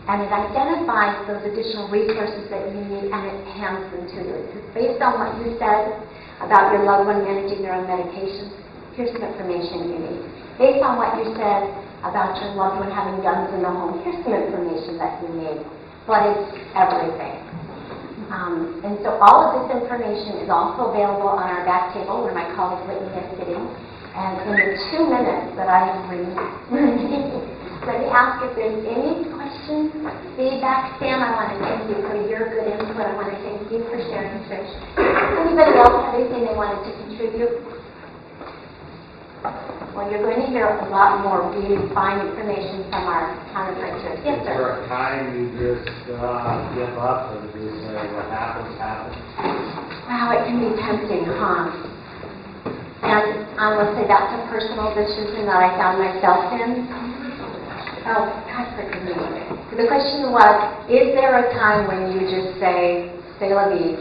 And it identifies those additional resources that you need, and it hands them to you. It's based on what you said about your loved one managing their own medications. Here's some information you need. Based on what you said about your loved one having guns in the home, here's some information that you need. But it's everything. And so all of this information is also available on our back table where my colleague Whitney is sitting. And in the 2 minutes that I have remaining, let me ask if there's any questions, feedback. Sam, I want to thank you for your good input. I want to thank you for sharing, Trish. Anybody else have anything they wanted to contribute? Well, you're going to hear a lot more really fine information from our counterparters. Yes, sir. Is there a time you just give up and just say what happens, happens? Wow, it can be tempting, huh? And I will say that's a personal decision that I found myself in. Oh, God forgive me. The question was, is there a time when you just say, c'est la vie,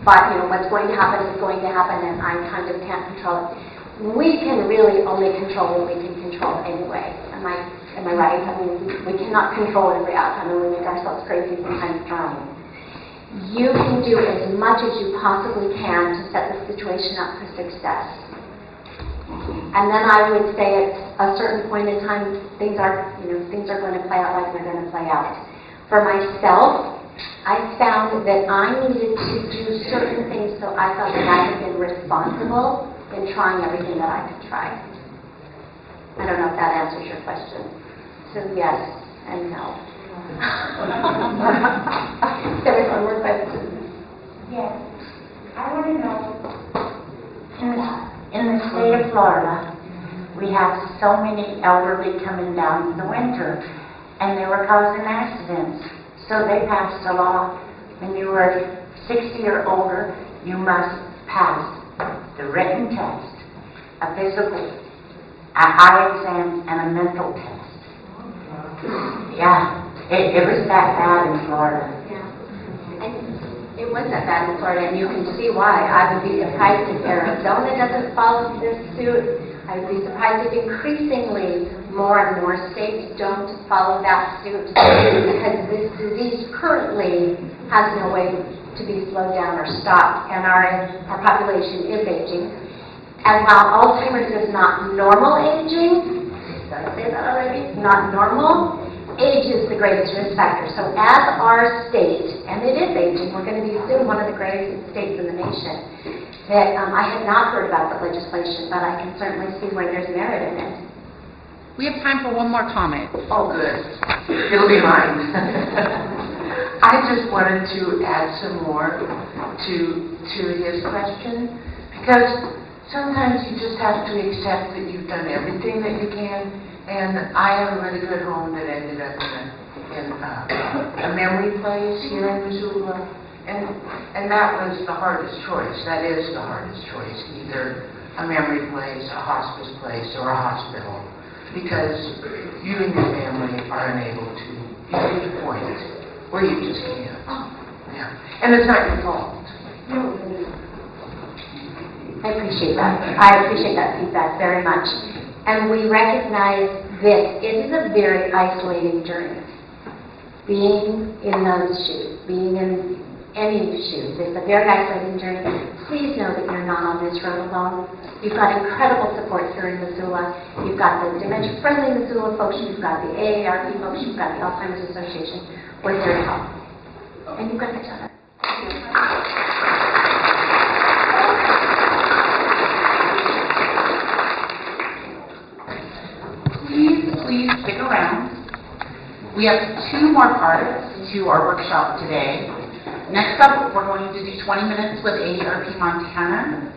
but, what's going to happen is going to happen, and I kind of can't control it. We can really only control what we can control anyway. Am I right? I mean, we cannot control every outcome, and we make ourselves crazy sometimes trying. You can do as much as you possibly can to set the situation up for success. And then I would say at a certain point in time, things are going to play out like they're going to play out. For myself, I found that I needed to do certain things so I felt that I had been responsible in trying everything that I could try. I don't know if that answers your question. So yes and no. There was one more question. Yes. I want to know, in the state of Florida, we have so many elderly coming down in the winter, and they were causing accidents. So they passed a law, when you were 60 or older, you must pass the written test, a physical, an eye exam, and a mental test. Yeah, it was that bad in Florida. Yeah. And it was that bad in Florida, and you can see why. I would be surprised if Arizona doesn't follow this suit. I would be surprised if increasingly more and more states don't follow that suit, because this disease currently has no way to be slowed down or stopped, and our population is aging. And while Alzheimer's is not normal aging, did I say that already? Not normal. Age is the greatest risk factor. So as our state, and it is aging, we're going to be soon one of the greatest states in the nation, that I had not heard about the legislation, but I can certainly see where there's merit in it. We have time for one more comment. Oh, good. It'll be mine. I just wanted to add some more to his question, because sometimes you just have to accept that you've done everything that you can, and I have a really good home that ended up in a memory place here in Missoula, and that was the hardest choice. That is the hardest choice, either a memory place, a hospice place, or a hospital, because you and your family are unable to. You reach a point where you just can't. Yeah. And it's not your fault. I appreciate that. I appreciate that feedback very much. And we recognize that it is a very isolating journey. Being in those shoes, being in any shoes, it's a very isolating journey. Please know that you're not on this road alone. You've got incredible support here in Missoula. You've got the dementia-friendly Missoula folks, you've got the AARP folks, you've got the Alzheimer's Association. We're here to help. And you've got each other. Please stick around. We have 2 more parts to our workshop today. Next up, we're going to do 20 minutes with AARP Montana,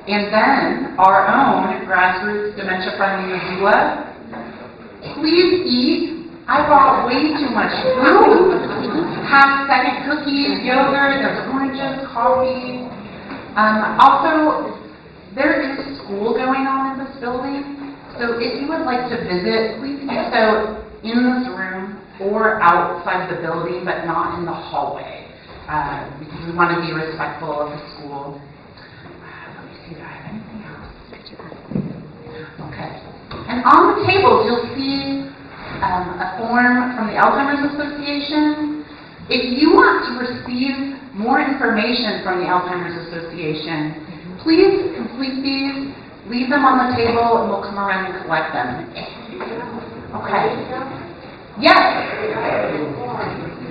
and then our own grassroots dementia-friendly Missoula. Please eat. I brought way too much food. Have second cookies, yogurt, there's oranges, coffee. Also, there is school going on in this building. So if you would like to visit, please do so in this room or outside the building, but not in the hallway, because we want to be respectful of the school. Let me see, do I have anything else? Okay. And on the tables, you'll see a form from the Alzheimer's Association. If you want to receive more information from the Alzheimer's Association, please complete these. Leave them on the table, and we'll come around and collect them. Okay. Yes?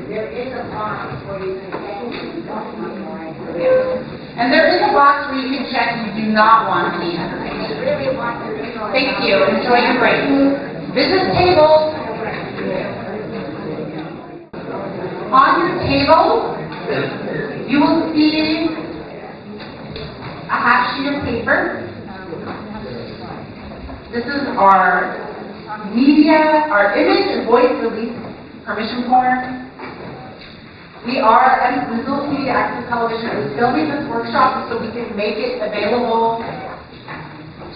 There is a box where you can check. And there is a box where you can check you do not want any information. Thank you. Enjoy your break. Visit table. On your table, you will see a half sheet of paper. This is our our image and voice release permission form. We are at Missoula Media Access Television is filming this workshop so we can make it available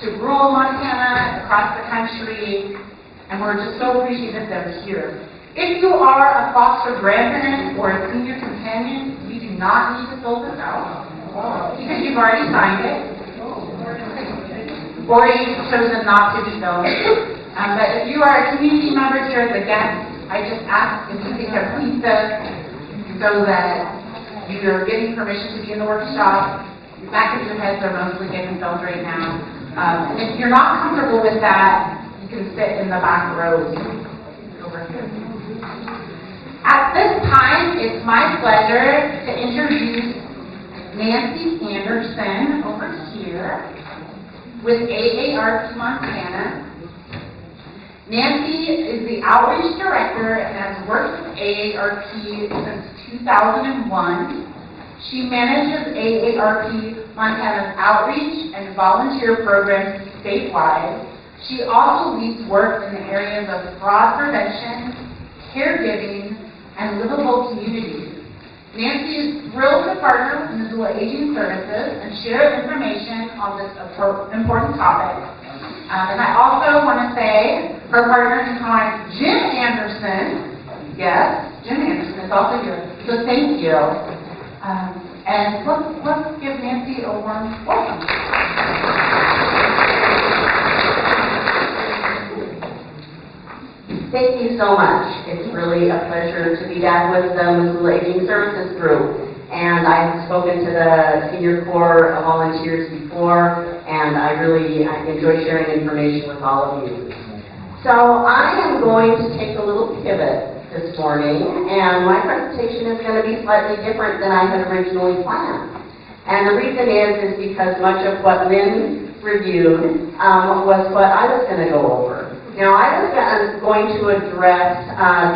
to rural Montana, across the country, and we're just so appreciative that they're here. If you are a foster grandparent or a senior companion, you do not need to fill this out. because you've already signed it, or you've chosen not to be filmed. But if you are a community member here as a guest, I just ask if you take a pizza so that you're getting permission to be in the workshop. The back of your heads are mostly getting filmed right now. And if you're not comfortable with that, you can sit in the back row over here. At this time, it's my pleasure to introduce Nancy Anderson over here with AARP Montana. Nancy is the Outreach Director and has worked with AARP since 2001. She manages AARP Montana's outreach and volunteer programs statewide. She also leads work in the areas of fraud prevention, caregiving, and livable communities. Nancy is thrilled to partner with Missoula Aging Services and share information on this important topic. And I also want to say her partner in crime, Jim Anderson. Yes, Jim Anderson is also here. So thank you. And let's give Nancy a warm welcome. Thank you so much. It's really a pleasure to be back with the Missoula Aging Services Group. And I've spoken to the Senior Corps of Volunteers before, and I really enjoy sharing information with all of you. So I am going to take a little pivot this morning, and my presentation is going to be slightly different than I had originally planned. And the reason is because much of what Lynn reviewed was what I was going to go over. Now, I was going to address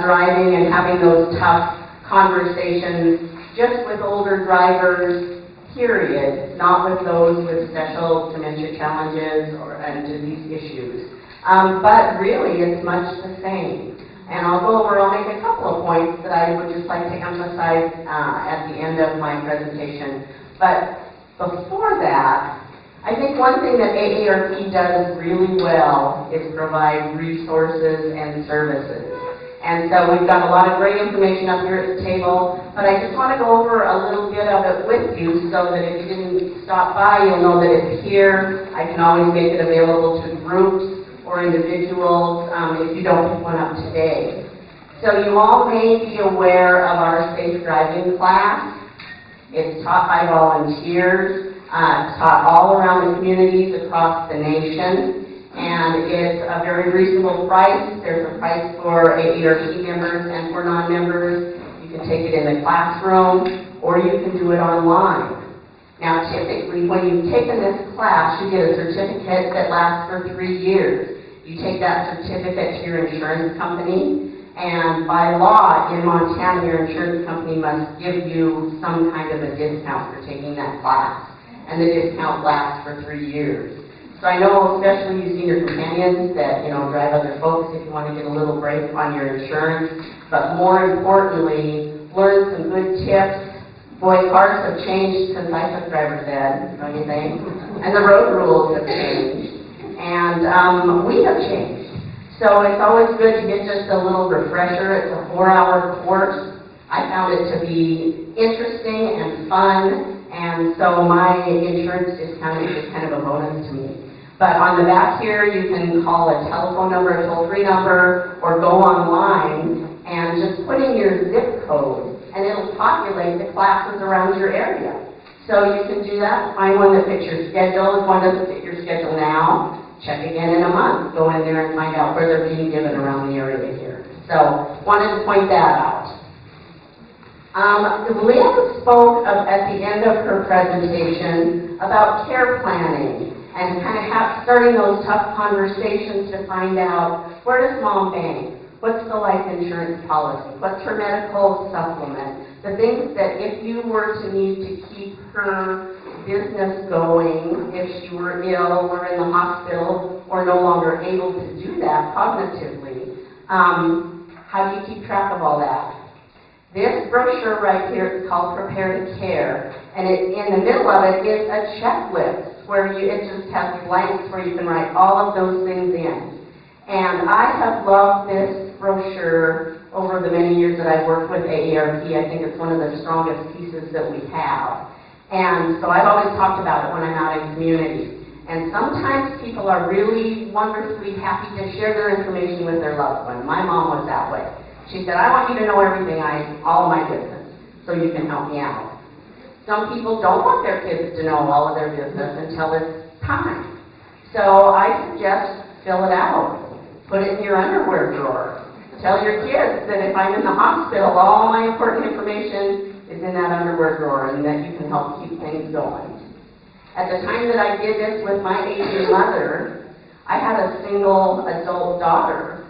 driving and having those tough conversations just with older drivers, period, not with those with special dementia challenges and disease issues. But really, it's much the same. And I'll make a couple of points that I would just like to emphasize at the end of my presentation. But before that, I think one thing that AARP does really well is provide resources and services. And so we've got a lot of great information up here at the table, but I just want to go over a little bit of it with you so that if you didn't stop by, you'll know that it's here. I can always make it available to groups or individuals if you don't pick one up today. So you all may be aware of our safe driving class. It's taught by volunteers, taught all around the communities across the nation. And it's a very reasonable price. There's a price for AARP members and for non-members. You can take it in the classroom, or you can do it online. Now, typically, when you've taken this class, you get a certificate that lasts for 3 years. You take that certificate to your insurance company, and by law, in Montana, your insurance company must give you some kind of a discount for taking that class. And the discount lasts for 3 years. So I know, especially you senior companions that, drive other folks if you want to get a little break on your insurance. But more importantly, learn some good tips. Boy, cars have changed since I took driver's ed, don't you think? And the road rules have changed. And we have changed. So it's always good to get just a little refresher. It's a 4-hour course. I found it to be interesting and fun. And so my insurance discount is just kind of a bonus to me. But on the back here, you can call a telephone number, a toll-free number, or go online and just put in your zip code, and it'll populate the classes around your area. So you can do that, find one that fits your schedule. If one doesn't fit your schedule now, check again in a month. Go in there and find out where they're being given around the area here. So wanted to point that out. Lynn spoke at the end of her presentation about care planning and kind of starting those tough conversations to find out, where does mom bank? What's the life insurance policy? What's her medical supplement? The things that if you were to need to keep her business going, if she were ill or in the hospital or no longer able to do that cognitively, how do you keep track of all that? This brochure right here is called Prepare to Care, and in the middle of it is a checklist where it just has blanks where you can write all of those things in. And I have loved this brochure over the many years that I've worked with AARP. I think it's one of the strongest pieces that we have. And so I've always talked about it when I'm out in communities. And sometimes people are really wonderfully happy to share their information with their loved one. My mom was that way. She said, I want you to know everything, all of my business, so you can help me out. Some people don't want their kids to know all of their business until it's time. So I suggest fill it out. Put it in your underwear drawer. Tell your kids that if I'm in the hospital, all my important information is in that underwear drawer and that you can help keep things going. At the time that I did this with my aging mother, I had a single adult daughter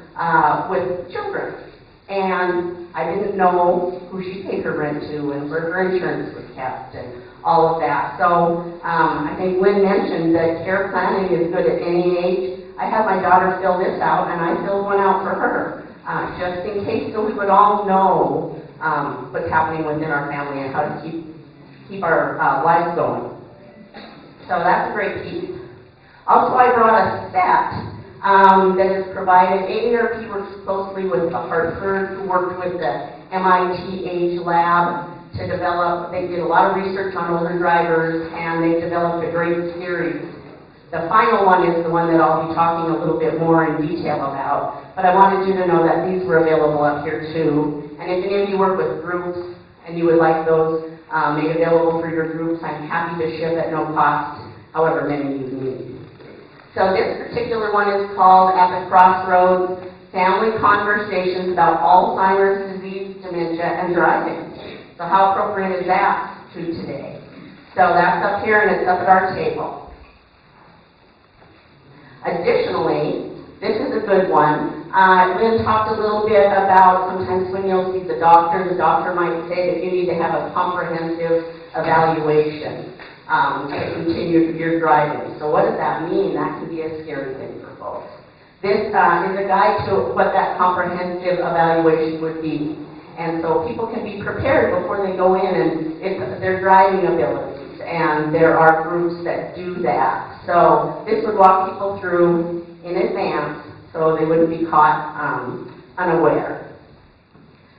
with children. And I didn't know who she paid her rent to and where her insurance was kept and all of that. So I think Lynn mentioned that care planning is good at any age. I had my daughter fill this out, and I filled one out for her, just in case, so we would all know what's happening within our family and how to keep our lives going. So that's a great piece. Also, I brought a set that is provided. AARP works closely with the Hartford, who worked with the MIT Age Lab to develop. They did a lot of research on older drivers, and they developed a great series. The final one is the one that I'll be talking a little bit more in detail about. But I wanted you to know that these were available up here too. And if any of you work with groups and you would like those made available for your groups, I'm happy to ship at no cost, however many you need. So this particular one is called At the Crossroads, Family Conversations About Alzheimer's Disease, Dementia, and Driving. So how appropriate is that to today? So that's up here and it's up at our table. Additionally, this is a good one. Lynn talked a little bit about sometimes when you'll see the doctor might say that you need to have a comprehensive evaluation to continue your driving. So what does that mean? That can be a scary thing for folks. This is a guide to what that comprehensive evaluation would be. And so people can be prepared before they go in, and it's their driving abilities. And there are groups that do that. So this would walk people through in advance so they wouldn't be caught unaware.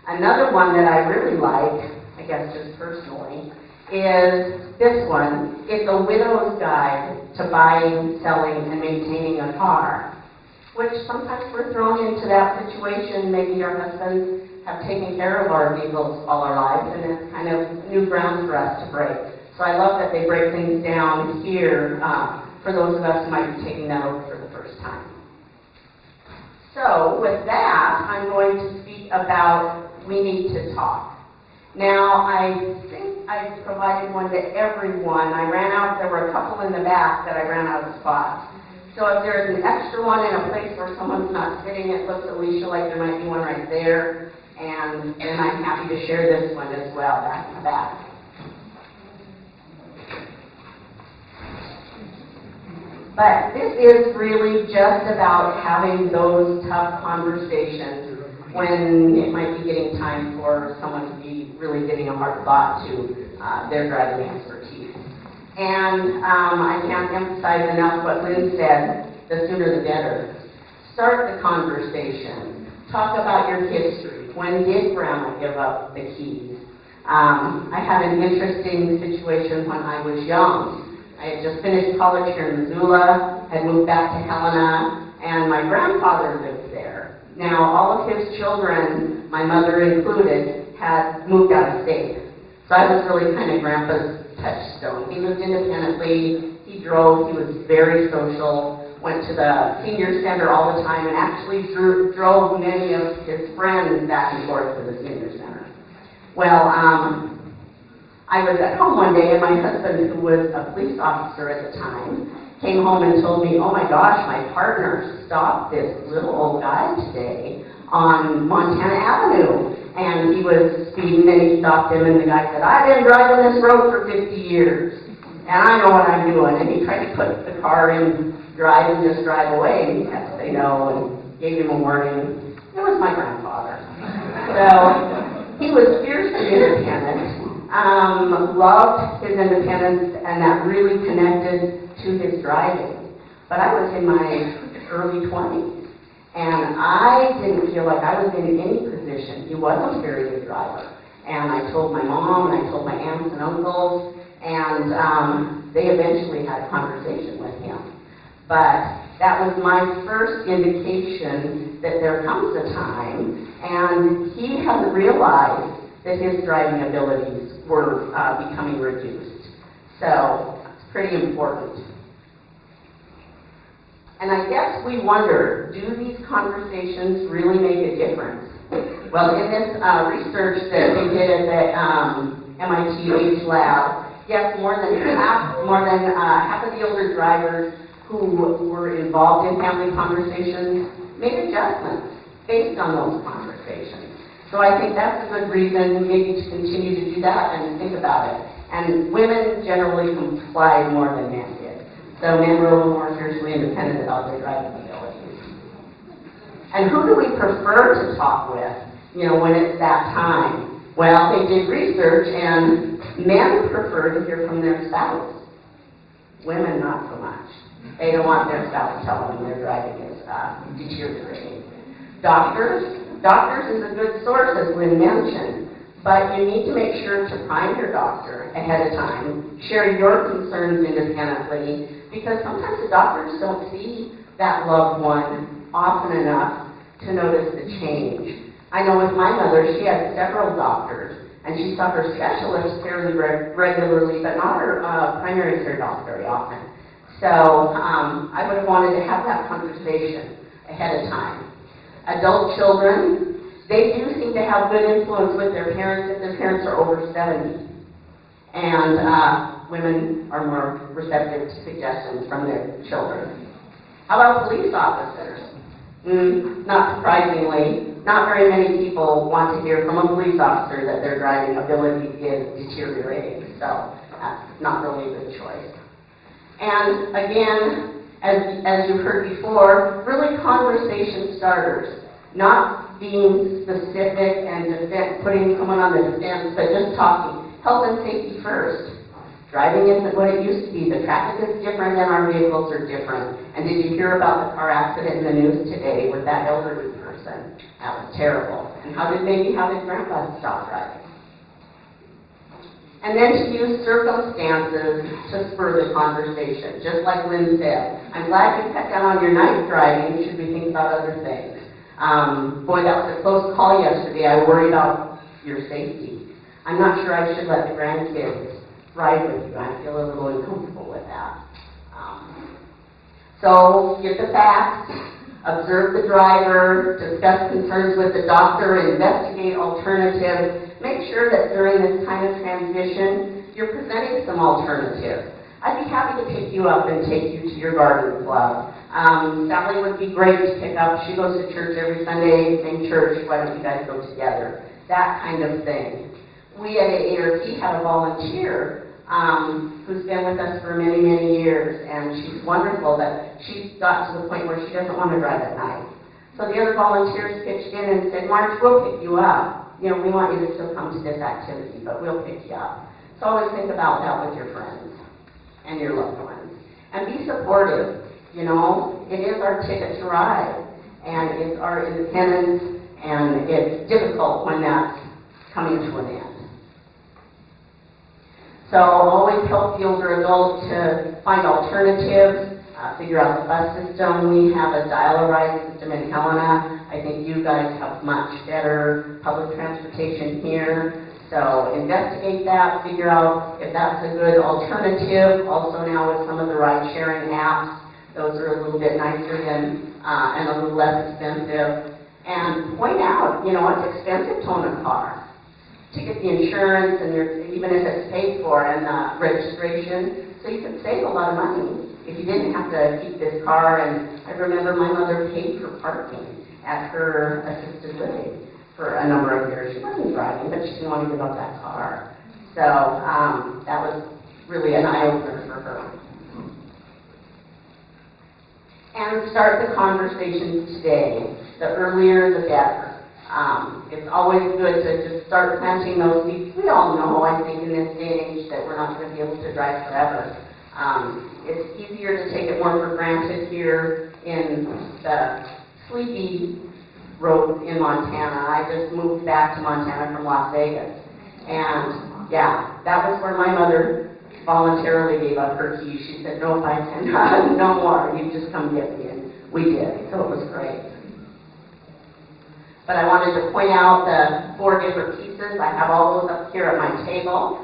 Another one that I really like, I guess just personally, is this one. It's a widow's guide to buying, selling, and maintaining a car, which sometimes we're thrown into that situation. Maybe our husbands have taken care of our vehicles all our lives, and it's kind of new ground for us to break. So I love that they break things down here for those of us who might be taking that over for the first time. So with that, I'm going to speak about we need to talk. Now, I think I provided one to everyone. I ran out, there were a couple in the back that I ran out of spots. So if there's an extra one in a place where someone's not sitting, it looks, Alicia, like there might be one right there. And I'm happy to share this one as well, back in the back. But this is really just about having those tough conversations when it might be getting time for someone to be really giving a hard thought to their driving expertise. And I can't emphasize enough what Lynn said, the sooner the better. Start the conversation. Talk about your history. When did Grandma give up the keys? I had an interesting situation when I was young. I had just finished college here in Missoula, had moved back to Helena, and my grandfather lived there. Now, all of his children, my mother included, had moved out of state. So I was really kind of Grandpa's touchstone. He lived independently, he drove, he was very social, went to the senior center all the time, and actually drove many of his friends back and forth to the senior center. Well, I was at home one day, and my husband, who was a police officer at the time, came home and told me, oh my gosh, my partner stopped this little old guy today on Montana Avenue. And he was speeding, and he stopped him, and the guy said, I've been driving this road for 50 years, and I know what I'm doing. And he tried to put the car in drive and just drive away, and he had to say no, and gave him a warning. It was my grandfather. So he was fiercely independent. Loved his independence, and that really connected to his driving. But I was in my early 20s, and I didn't feel like I was in any position. He wasn't a very good driver, And I told my mom, and I told my aunts and uncles, and they eventually had a conversation with him. But that was my first indication that there comes a time, and he hasn't realized that his driving abilities were becoming reduced. So it's pretty important. And I guess we wonder, do these conversations really make a difference? Well, in this research that they did at the MIT Age Lab, yes, more than half of the older drivers who were involved in family conversations made adjustments based on those conversations. So I think that's a good reason maybe to continue to do that and think about it. And women generally complied more than men did. So men were a little more fiercely independent about their driving abilities. And who do we prefer to talk with, when it's that time? Well, they did research, and men prefer to hear from their spouse. Women, not so much. They don't want their spouse to tell them their driving is deteriorating. Doctors is a good source, as Lynn mentioned, but you need to make sure to prime your doctor ahead of time, share your concerns independently, because sometimes the doctors don't see that loved one often enough to notice the change. I know with my mother, she had several doctors, and she saw her specialist fairly regularly, but not her primary care doc very often. So I would have wanted to have that conversation ahead of time. Adult children, they do seem to have good influence with their parents if their parents are over 70. And women are more receptive to suggestions from their children. How about police officers? Not surprisingly, not very many people want to hear from a police officer that their driving ability is deteriorating. So that's not really a good choice. And again, as you've heard before, really conversation starters, not being specific and putting someone on the defense, but just talking. Health and safety first. Driving isn't what it used to be. The traffic is different and our vehicles are different. And did you hear about the car accident in the news today with that elderly person? That was terrible. And how did Grandpa stop driving? And then to use circumstances to spur the conversation, just like Lynn said. I'm glad you cut down on your night driving. Should we think about other things? Boy, that was a close call yesterday. I worry about your safety. I'm not sure I should let the grandkids ride with you. I feel a little uncomfortable with that. So get the facts, observe the driver, discuss concerns with the doctor, investigate alternatives. Make sure that during this kind of transition, you're presenting some alternatives. I'd be happy to pick you up and take you to your garden club. Sally would be great to pick up. She goes to church every Sunday, same church. Why don't you guys go together? That kind of thing. We at AARP have a volunteer who's been with us for many, many years, and she's wonderful, but she's got to the point where she doesn't want to drive at night. So the other volunteers pitched in and said, Marge, we'll pick you up. We want you to still come to this activity, but we'll pick you up. So always think about that with your friends and your loved ones. And be supportive. It is our ticket to ride, and it's our independence, and it's difficult when that's coming to an end. So always help the older adult to find alternatives, figure out the bus system. We have a dial-a-ride system in Helena. I think you guys have much better public transportation here. So investigate that, figure out if that's a good alternative. Also now with some of the ride-sharing apps, those are a little bit nicer than, and a little less expensive. And point out, it's expensive to own a car. To get the insurance, and even if it's paid for, and the registration, so you could save a lot of money if you didn't have to keep this car. And I remember my mother paid for parking at her assisted living for a number of years. She wasn't driving, but she didn't want to give up that car. So that was really an eye-opener for her. And start the conversations today. The earlier, the better. It's always good to just start planting those seeds. We all know, I think, in this day and age that we're not going to be able to drive forever. It's easier to take it more for granted here in the sleepy roads in Montana. I just moved back to Montana from Las Vegas. And yeah, that was where my mother voluntarily gave up her keys. She said, no, 510, no more. You just come get me. And we did. So it was great. But I wanted to point out the 4 different pieces. I have all those up here at my table.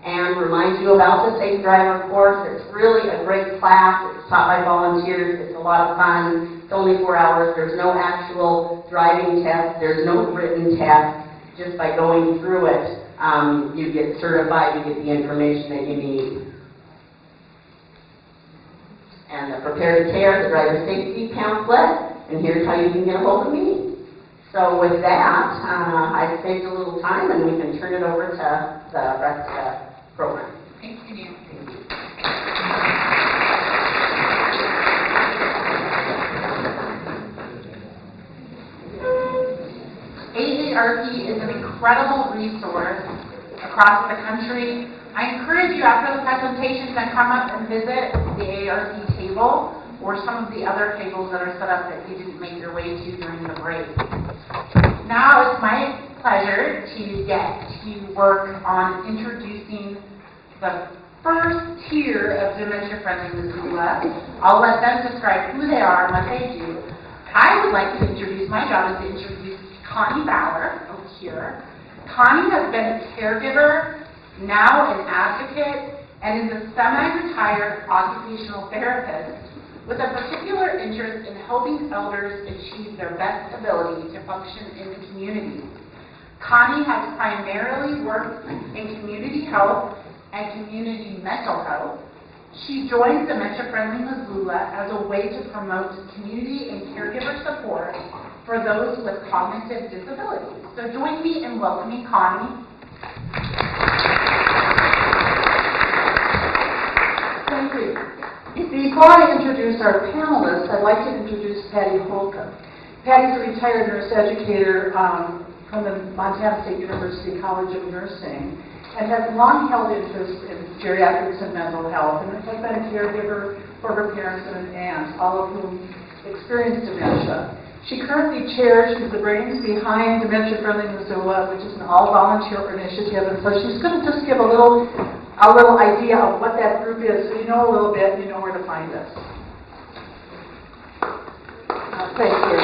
And remind you about the Safe Driver course. It's really a great class. It's taught by volunteers. It's a lot of fun. It's only 4 hours. There's no actual driving test. There's no written test. Just by going through it, you get certified. You get the information that you need. And the Prepare to Care, the driver safety pamphlet. And here's how you can get a hold of me. So with that, I've saved a little time, and we can turn it over to the rest of the program. Thank you, Nancy. AARP is an incredible resource across the country. I encourage you after the presentation to come up and visit the AARP table or some of the other tables that are set up that you didn't make your way to during the break. Now it's my pleasure to get to work on introducing the first tier of dementia-friendly Missoula. I'll let them describe who they are and what they do. I would like to introduce, my job is to introduce Connie Bauer over here. Connie has been a caregiver, now an advocate, and is a semi-retired occupational therapist with a particular interest in helping elders achieve their best ability to function in the community. Connie has primarily worked in community health and community mental health. She joined Dementia Friendly Missoula as a way to promote community and caregiver support for those with cognitive disabilities. So join me in welcoming Connie. Thank you. Before I introduce our panelists, I'd like to introduce Patty Holcomb. Patty's a retired nurse educator from the Montana State University College of Nursing and has long held interest in geriatrics and mental health and has been a caregiver for her parents and an aunt, all of whom experienced dementia. She currently chairs, she's the brains behind Dementia Friendly Missoula, which is an all-volunteer initiative, and so she's going to just give a little idea of what that group is, so you know a little bit, you know where to find us. Thank you.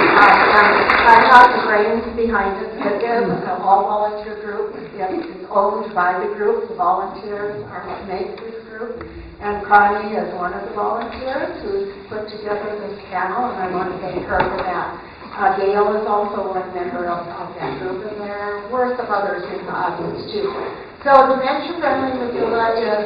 I'm not the brains behind it. It is an all-volunteer group. It's owned by the group. The volunteers are what make this group. And Connie is one of the volunteers who's put together this panel, and I want to thank her for that. Gail is also one member of that group, and there were some others in the audience too. So Dementia Friendly Missoula is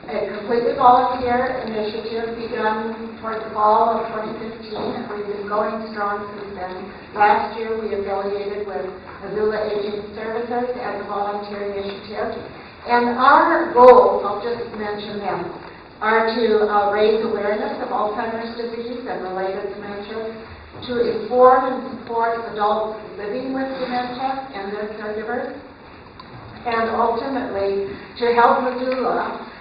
a completely volunteer initiative begun towards the fall of 2015, and we've been going strong since then. Last year we affiliated with Missoula Aging Services as a volunteer initiative. And our goals, I'll just mention them, are to raise awareness of Alzheimer's disease and related dementia, to inform and support adults living with dementia and their caregivers, and ultimately to help Missoula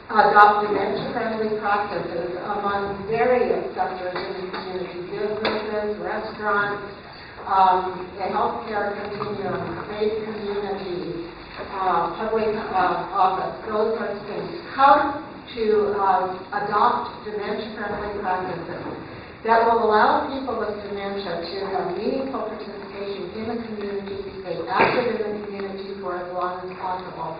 adopt dementia-friendly practices among various sectors in the community, businesses, restaurants, the healthcare continuum, faith community, public office, those sorts of things. How to adopt dementia-friendly practices that will allow people with dementia to have meaningful participation in the community, stay active in the community for as long as possible.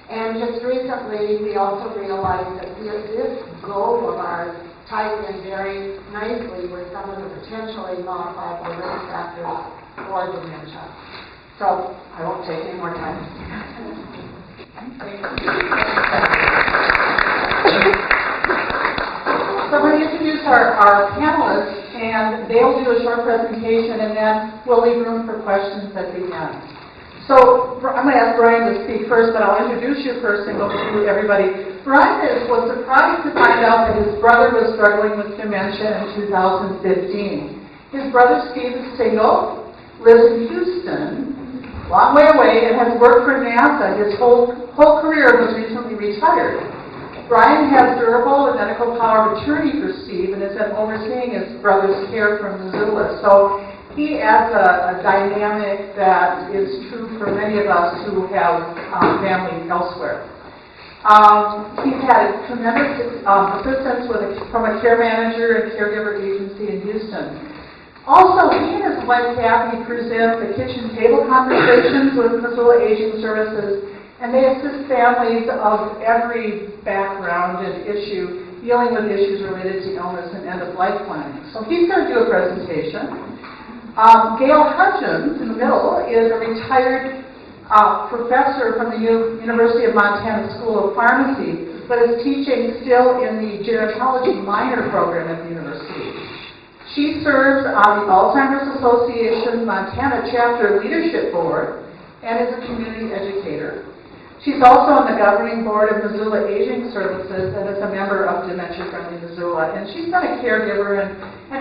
And just recently, we also realized that this goal of ours ties in very nicely with some of the potentially modifiable risk factors for dementia. So I won't take any more time. So we're going to introduce our panelists, and they'll do a short presentation, and then we'll leave room for questions at the end. So I'm going to ask Brian to speak first, but I'll introduce you first and go through everybody. Brian was surprised to find out that his brother was struggling with dementia in 2015. His brother Steve is single, lives in Houston, long way away, and has worked for NASA his whole career, and was recently retired. Brian has durable and medical power of attorney for Steve and has been overseeing his brother's care from Missoula. So He adds a dynamic that is true for many of us who have family elsewhere. He's had tremendous assistance from a care manager and caregiver agency in Houston. Also, he and his wife Kathy present the kitchen table conversations with Missoula Aging Services, and they assist families of every background and issue dealing with issues related to illness and end-of-life planning. So he's going to do a presentation. Gail Hutchins, in the middle, is a retired professor from the University of Montana School of Pharmacy, but is teaching still in the gerontology minor program at the university. She serves on the Alzheimer's Association Montana Chapter Leadership Board and is a community educator. She's also on the governing board of Missoula Aging Services and is a member of Dementia Friendly Missoula. And she's been a caregiver and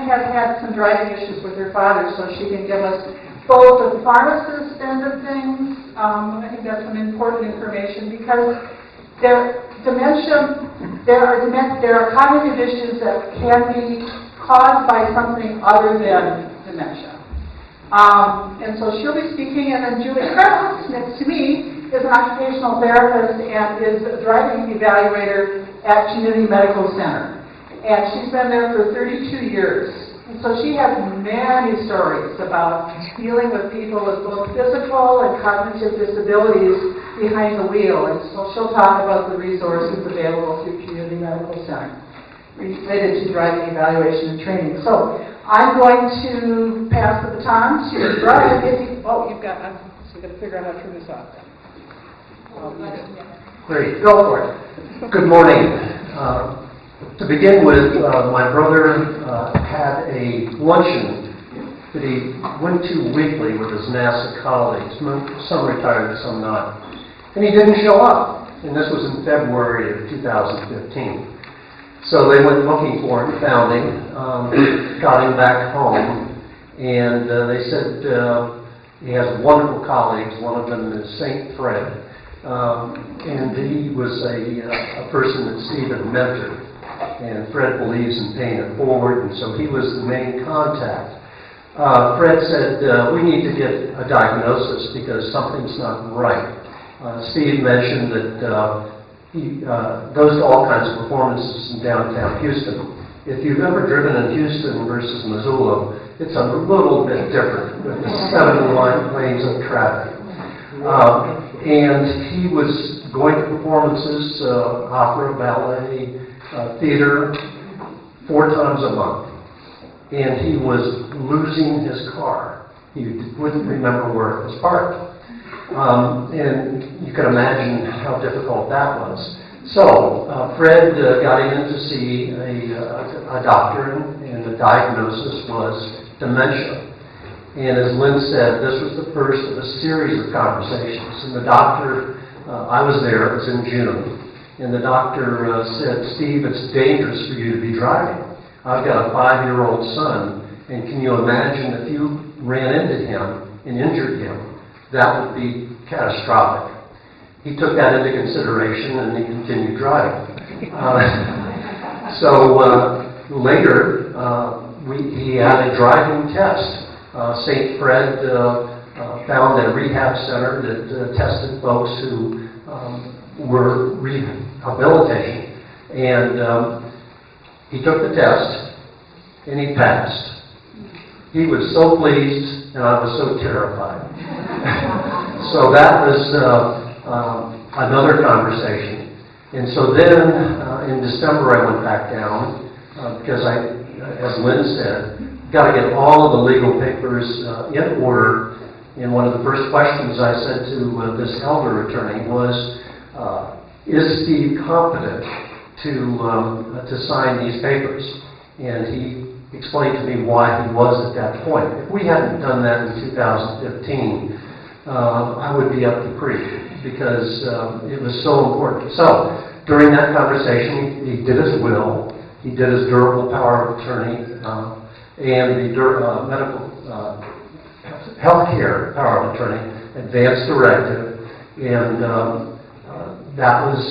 has had some driving issues with her father, so she can give us both the pharmacist end of things. I think that's some important information because there are cognitive issues that can be caused by something other than dementia. And so she'll be speaking, and then Julie Krause, next to me, is an occupational therapist and is a driving evaluator at Community Medical Center. And she's been there for 32 years. And so she has many stories about dealing with people with both physical and cognitive disabilities behind the wheel. And so she'll talk about the resources available through Community Medical Center related to driving evaluation and training. So I'm going to pass the baton to Brian. You've got to figure out how to turn this off. Great, go for it. Good morning. To begin with, my brother had a luncheon that he went to weekly with his NASA colleagues, some retired, some not. And he didn't show up, and this was in February of 2015. So they went looking for him, found him, got him back home, and they said he has wonderful colleagues. One of them is St. Fred. And he was a person that Steve had mentored, and Fred believes in paying it forward, and so he was the main contact. Fred said, we need to get a diagnosis because something's not right. Steve mentioned that he goes to all kinds of performances in downtown Houston. If you've ever driven in Houston versus Missoula, it's a little bit different with the 7 lanes of traffic. And he was going to performances, opera, ballet, theater, 4 times a month. And he was losing his car. He wouldn't remember where it was parked. And you can imagine how difficult that was. So Fred got him in to see a doctor, and the diagnosis was dementia. And as Lynn said, this was the first of a series of conversations. And the doctor, I was there, it was in June, and the doctor said, Steve, it's dangerous for you to be driving. I've got a 5-year-old son, and can you imagine if you ran into him and injured him? That would be catastrophic. He took that into consideration, and he continued driving. Later, he had a driving test. St. Fred found a rehab center that tested folks who were rehabilitating. And he took the test, and he passed. He was so pleased, and I was so terrified. So that was another conversation. And so then, in December, I went back down because as Lynn said, got to get all of the legal papers in order. And one of the first questions I said to this elder attorney was, is Steve competent to sign these papers? And he explained to me why he was at that point. If we hadn't done that in 2015, I would be up the creek because it was so important. So during that conversation, he did his will, he did his durable power of attorney, and the medical healthcare power of attorney, advance directive, and that was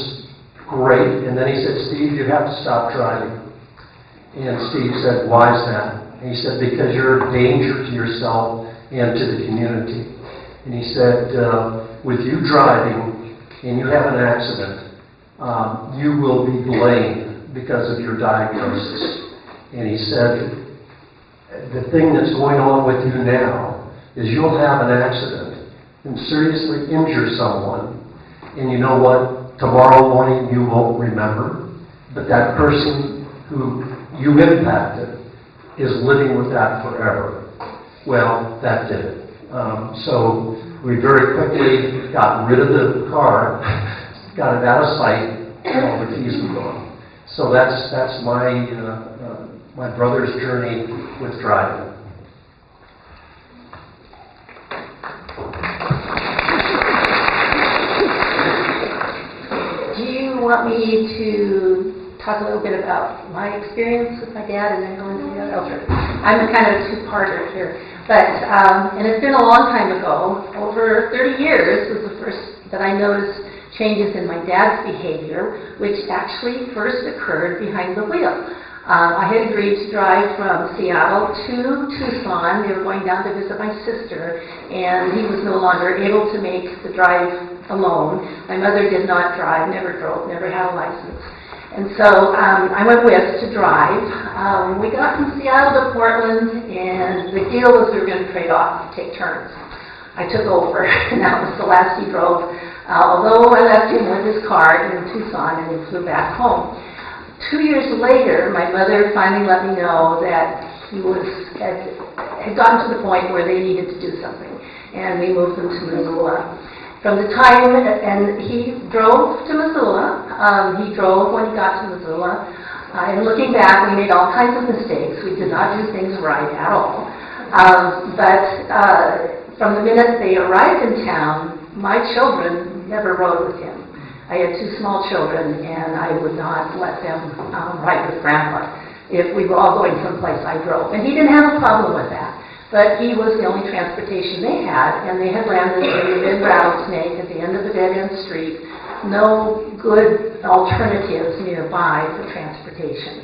great. And then he said, Steve, you have to stop driving. And Steve said, why is that? And he said, because you're a danger to yourself and to the community. And he said, with you driving and you have an accident, you will be blamed because of your diagnosis. And he said, the thing that's going on with you now is you'll have an accident and seriously injure someone. And you know what? Tomorrow morning you won't remember. But that person who you impacted is living with that forever. Well, that did it. So we very quickly got rid of the car, got it out of sight, and all the keys were gone. So that's my brother's journey with driving. Do you want me to talk a little bit about my experience with my dad and then go into the other? I'm kind of a two-parter here. But, and it's been a long time ago, over 30 years was the first that I noticed changes in my dad's behavior, which actually first occurred behind the wheel. I had agreed to drive from Seattle to Tucson. They were going down to visit my sister, and he was no longer able to make the drive alone. My mother did not drive, never drove, never had a license. And so I went with to drive. We got from Seattle to Portland, and the deal was we were going to trade off, take turns. I took over, and that was the last he drove. Although I left him with his car in Tucson, and he flew back home. 2 years later, my mother finally let me know that he had gotten to the point where they needed to do something, and we moved him to Missoula. From the time, and he drove to Missoula. He drove when he got to Missoula. And looking back, we made all kinds of mistakes. We did not do things right at all. But from the minute they arrived in town, my children never rode with him. I had 2 small children, and I would not let them ride with Grandpa. If we were all going someplace, I drove. And he didn't have a problem with that. But he was the only transportation they had, and they had landed in the mid-Rattlesnake at the end of a dead-end street. No good alternatives nearby for transportation.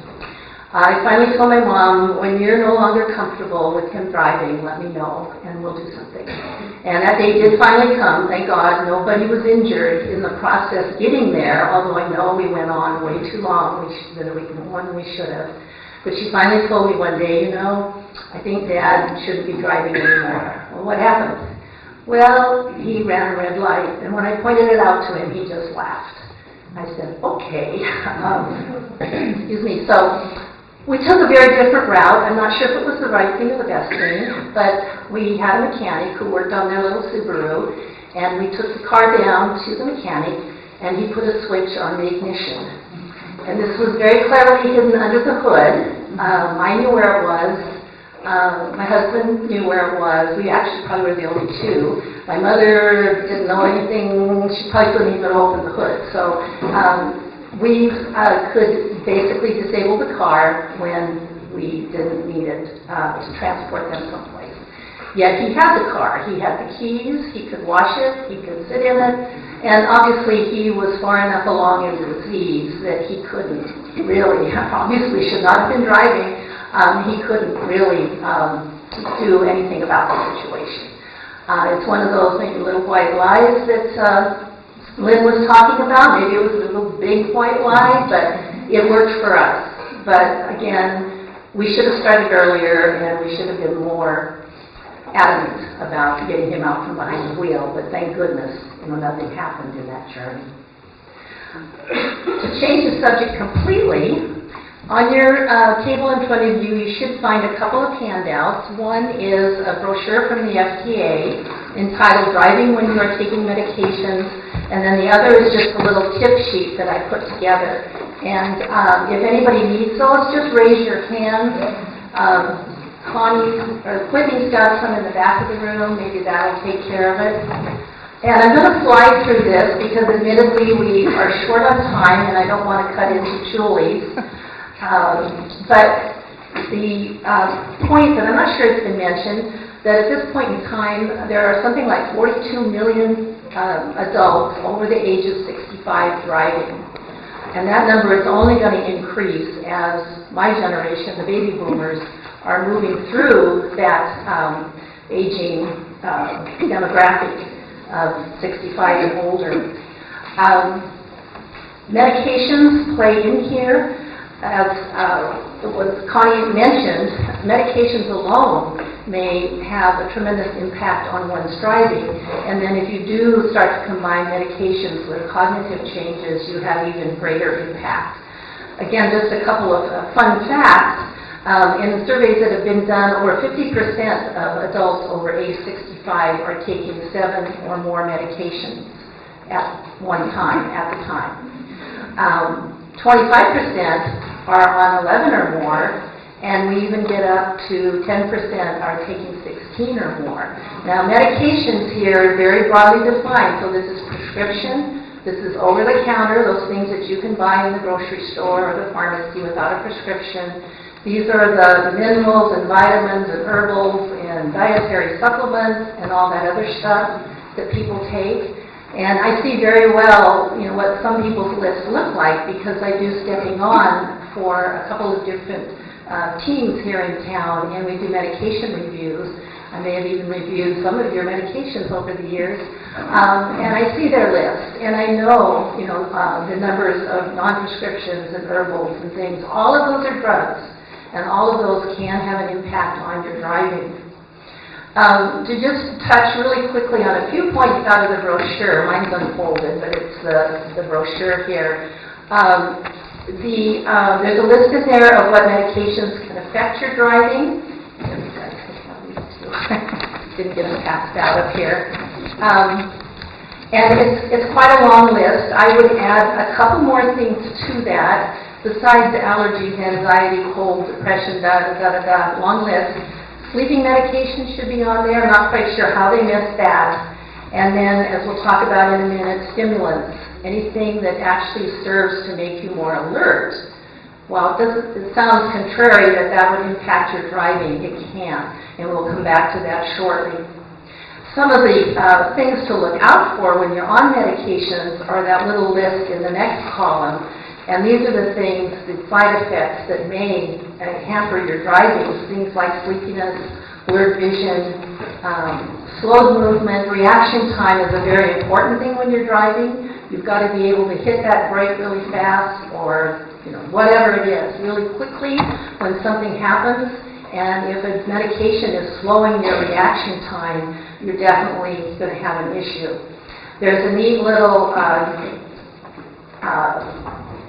I finally told my mom, when you're no longer comfortable with him driving, let me know, and we'll do something. And that day did finally come, thank God. Nobody was injured in the process getting there, although I know we went on way too long than we should have. But she finally told me one day, you know, I think Dad shouldn't be driving anymore. Well, what happened? Well, he ran a red light, and when I pointed it out to him, he just laughed. I said, okay. Excuse me. So we took a very different route. I'm not sure if it was the right thing or the best thing, but we had a mechanic who worked on their little Subaru, and we took the car down to the mechanic, and he put a switch on the ignition. And this was very cleverly hidden under the hood. I knew where it was. My husband knew where it was. We actually probably were the only 2. My mother didn't know anything. She probably couldn't even open the hood. So we could basically disable the car when we didn't need it to transport them someplace. Yet he had the car. He had the keys. He could wash it. He could sit in it. And obviously he was far enough along in the disease that he couldn't really, obviously should not have been driving. He couldn't really do anything about the situation. It's one of those maybe little white lies that Lynn was talking about. Maybe it was a little big white lie, but it worked for us. But again, we should have started earlier, and we should have been more adamant about getting him out from behind the wheel. But thank goodness, nothing happened in that journey. To change the subject completely, on your table in front of you, you should find a couple of handouts. One is a brochure from the FDA entitled Driving When You Are Taking Medications, and then the other is just a little tip sheet that I put together. And if anybody needs those, just raise your hand. Whitney's got some in the back of the room. Maybe that'll take care of it. And I'm going to fly through this because admittedly we are short on time and I don't want to cut into Julie's. But the point that I'm not sure it's been mentioned, that at this point in time there are something like 42 million adults over the age of 65 driving. And that number is only going to increase as my generation, the baby boomers, are moving through that aging demographic of 65 and older. Medications play in here. As what Connie mentioned, medications alone may have a tremendous impact on one's driving. And then if you do start to combine medications with cognitive changes, you have even greater impact. Again, just a couple of fun facts. In the surveys that have been done, over 50% of adults over age 65 are taking 7 or more medications at one time, at the time. 25% are on 11 or more, and we even get up to 10% are taking 16 or more. Now, medications here are very broadly defined, so this is prescription, this is over-the-counter, those things that you can buy in the grocery store or the pharmacy without a prescription. These are the minerals and vitamins and herbals and dietary supplements and all that other stuff that people take. And I see very well, what some people's lists look like because I do stepping on for a couple of different teams here in town, and we do medication reviews. I may have even reviewed some of your medications over the years, and I see their lists, and I know, the numbers of non-prescriptions and herbals and things. All of those are drugs, and all of those can have an impact on your driving. To just touch really quickly on a few points out of the brochure, mine's unfolded, but it's the brochure here. There's a list in there of what medications can affect your driving. Didn't get them passed out up here. And it's quite a long list. I would add a couple more things to that, besides the allergies, anxiety, cold, depression, long list. Sleeping medication should be on there. I'm not quite sure how they missed that. And then, as we'll talk about in a minute, stimulants. Anything that actually serves to make you more alert. While it sounds contrary that would impact your driving, it can. And we'll come back to that shortly. Some of the things to look out for when you're on medications are that little list in the next column. And these are the things, the side effects that may hamper your driving. Things like sleepiness, blurred vision, slowed movement. Reaction time is a very important thing when you're driving. You've got to be able to hit that brake really fast or whatever it is, really quickly when something happens. And if a medication is slowing your reaction time, you're definitely going to have an issue. There's a neat little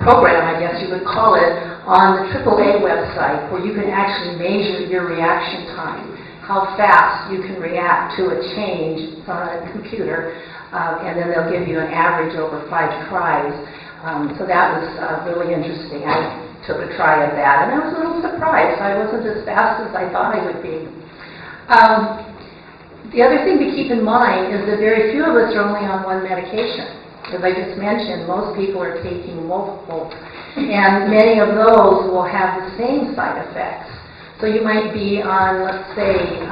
program, I guess you would call it, on the AAA website where you can actually measure your reaction time, how fast you can react to a change on a computer, and then they'll give you an average over 5 tries. So that was really interesting. I took a try of that, and I was a little surprised. I wasn't as fast as I thought I would be. The other thing to keep in mind is that very few of us are only on one medication. As I just mentioned, most people are taking multiple, and many of those will have the same side effects. So you might be on, let's say,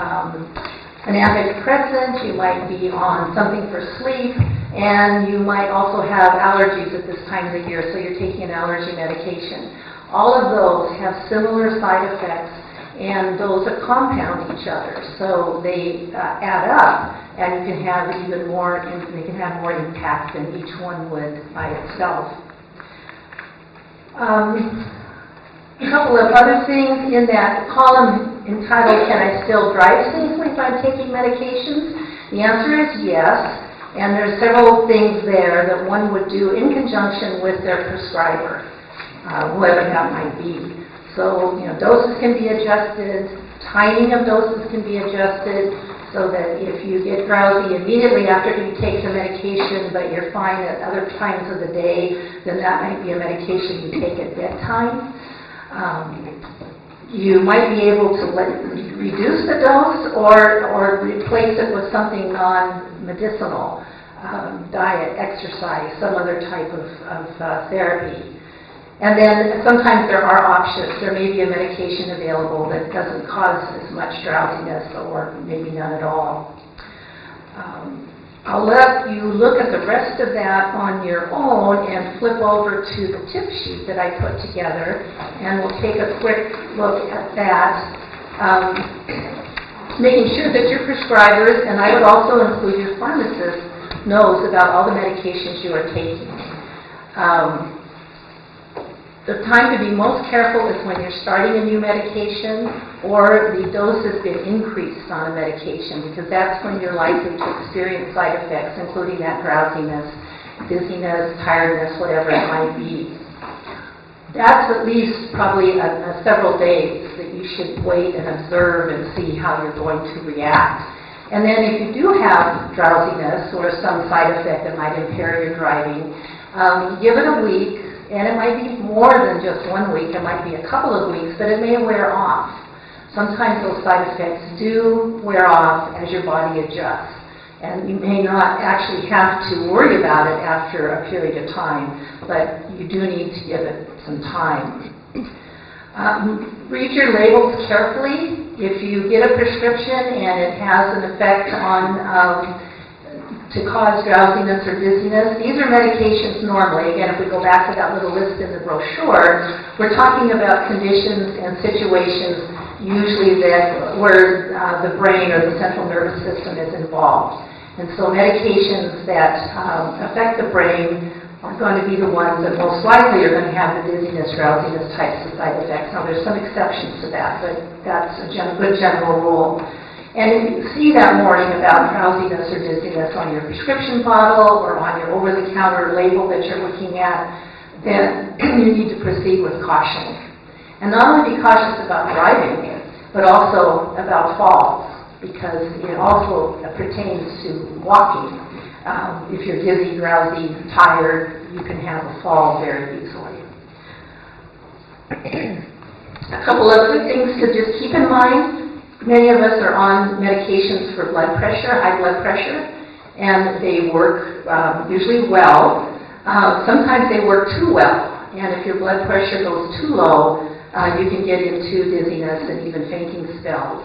an antidepressant, you might be on something for sleep, and you might also have allergies at this time of the year, so you're taking an allergy medication. All of those have similar side effects, and those compound each other, so they add up, and you can have even more, they can have more impact than each one would by itself. A couple of other things in that column entitled, "Can I still drive safely if I'm taking medications?" The answer is yes, and there's several things there that one would do in conjunction with their prescriber, whoever that might be. So, doses can be adjusted, timing of doses can be adjusted, so that if you get drowsy immediately after you take the medication, but you're fine at other times of the day, then that might be a medication you take at bedtime. You might be able to reduce the dose or replace it with something non-medicinal, diet, exercise, some other type of therapy. And then sometimes there are options. There may be a medication available that doesn't cause as much drowsiness or maybe none at all. I'll let you look at the rest of that on your own and flip over to the tip sheet that I put together, and we'll take a quick look at that. making sure that your prescribers, and I would also include your pharmacist, knows about all the medications you are taking. The time to be most careful is when you're starting a new medication or the dose has been increased on a medication, because that's when you're likely to experience side effects, including that drowsiness, dizziness, tiredness, whatever it might be. That's at least probably several days that you should wait and observe and see how you're going to react. And then if you do have drowsiness or some side effect that might impair your driving, give it a week. And it might be more than just 1 week, it might be a couple of weeks, but it may wear off. Sometimes those side effects do wear off as your body adjusts. And you may not actually have to worry about it after a period of time, but you do need to give it some time. Read your labels carefully. If you get a prescription and it has an effect on to cause drowsiness or dizziness. These are medications normally. Again, if we go back to that little list in the brochure, we're talking about conditions and situations usually where the brain or the central nervous system is involved. And so medications that affect the brain are going to be the ones that most likely are going to have the dizziness, drowsiness types of side effects. Now, there's some exceptions to that, but that's a good general rule. And if you see that warning about drowsiness or dizziness on your prescription bottle or on your over-the-counter label that you're looking at, then you need to proceed with caution. And not only be cautious about driving, but also about falls, because it also pertains to walking. If you're dizzy, drowsy, tired, you can have a fall very easily. A couple other things to just keep in mind. Many of us are on medications for blood pressure, high blood pressure, and they work usually well. Sometimes they work too well, and if your blood pressure goes too low, you can get into dizziness and even fainting spells.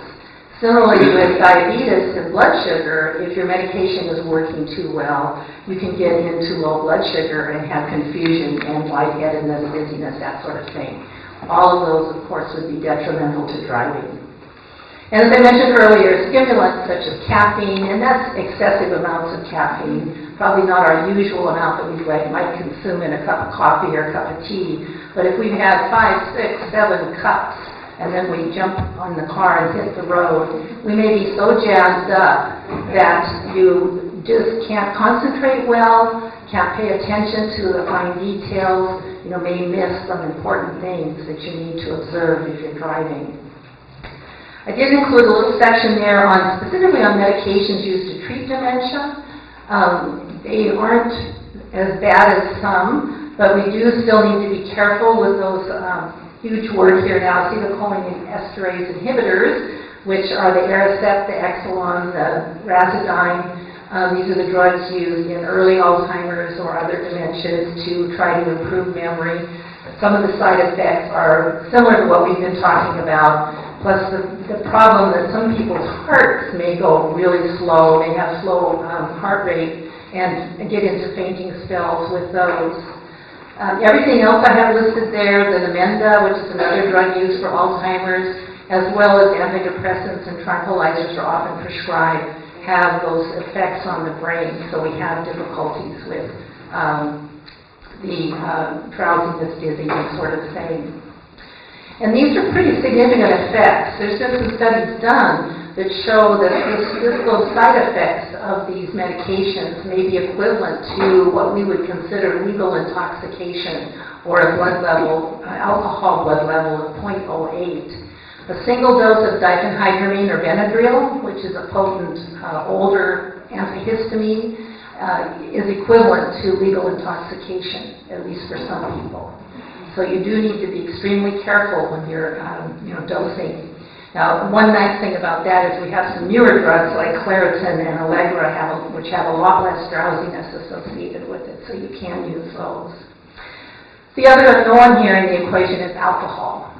Similarly, with diabetes and blood sugar, if your medication is working too well, you can get into low blood sugar and have confusion and lightheadedness, dizziness, that sort of thing. All of those, of course, would be detrimental to driving. And as I mentioned earlier, stimulants such as caffeine, and that's excessive amounts of caffeine, probably not our usual amount that we might consume in a cup of coffee or a cup of tea, but if we've had 5, 6, 7 cups, and then we jump on the car and hit the road, we may be so jazzed up that you just can't concentrate well, can't pay attention to the fine details, may miss some important things that you need to observe if you're driving. I did include a little section there specifically on medications used to treat dementia. They aren't as bad as some, but we do still need to be careful with those huge word here now, acetylcholine esterase inhibitors, which are the Aricept, the Exelon, the Razodine. These are the drugs used in early Alzheimer's or other dementias to try to improve memory. Some of the side effects are similar to what we've been talking about, plus the problem that some people's hearts may go really slow, may have slow heart rate, and get into fainting spells with those. Everything else I have listed there, the Namenda, which is another drug used for Alzheimer's, as well as antidepressants and tranquilizers are often prescribed, have those effects on the brain, so we have difficulties with the drowsiness, dizziness sort of thing. And these are pretty significant effects. There's been some studies done that show that those side effects of these medications may be equivalent to what we would consider lethal intoxication or a blood level, alcohol blood level of 0.08. A single dose of diphenhydramine or Benadryl, which is a potent older antihistamine, is equivalent to lethal intoxication, at least for some people. So you do need to be extremely careful when you're dosing. Now, one nice thing about that is we have some newer drugs like Claritin and Allegra, which have a lot less drowsiness associated with it, so you can use those. The other unknown here in the equation is alcohol.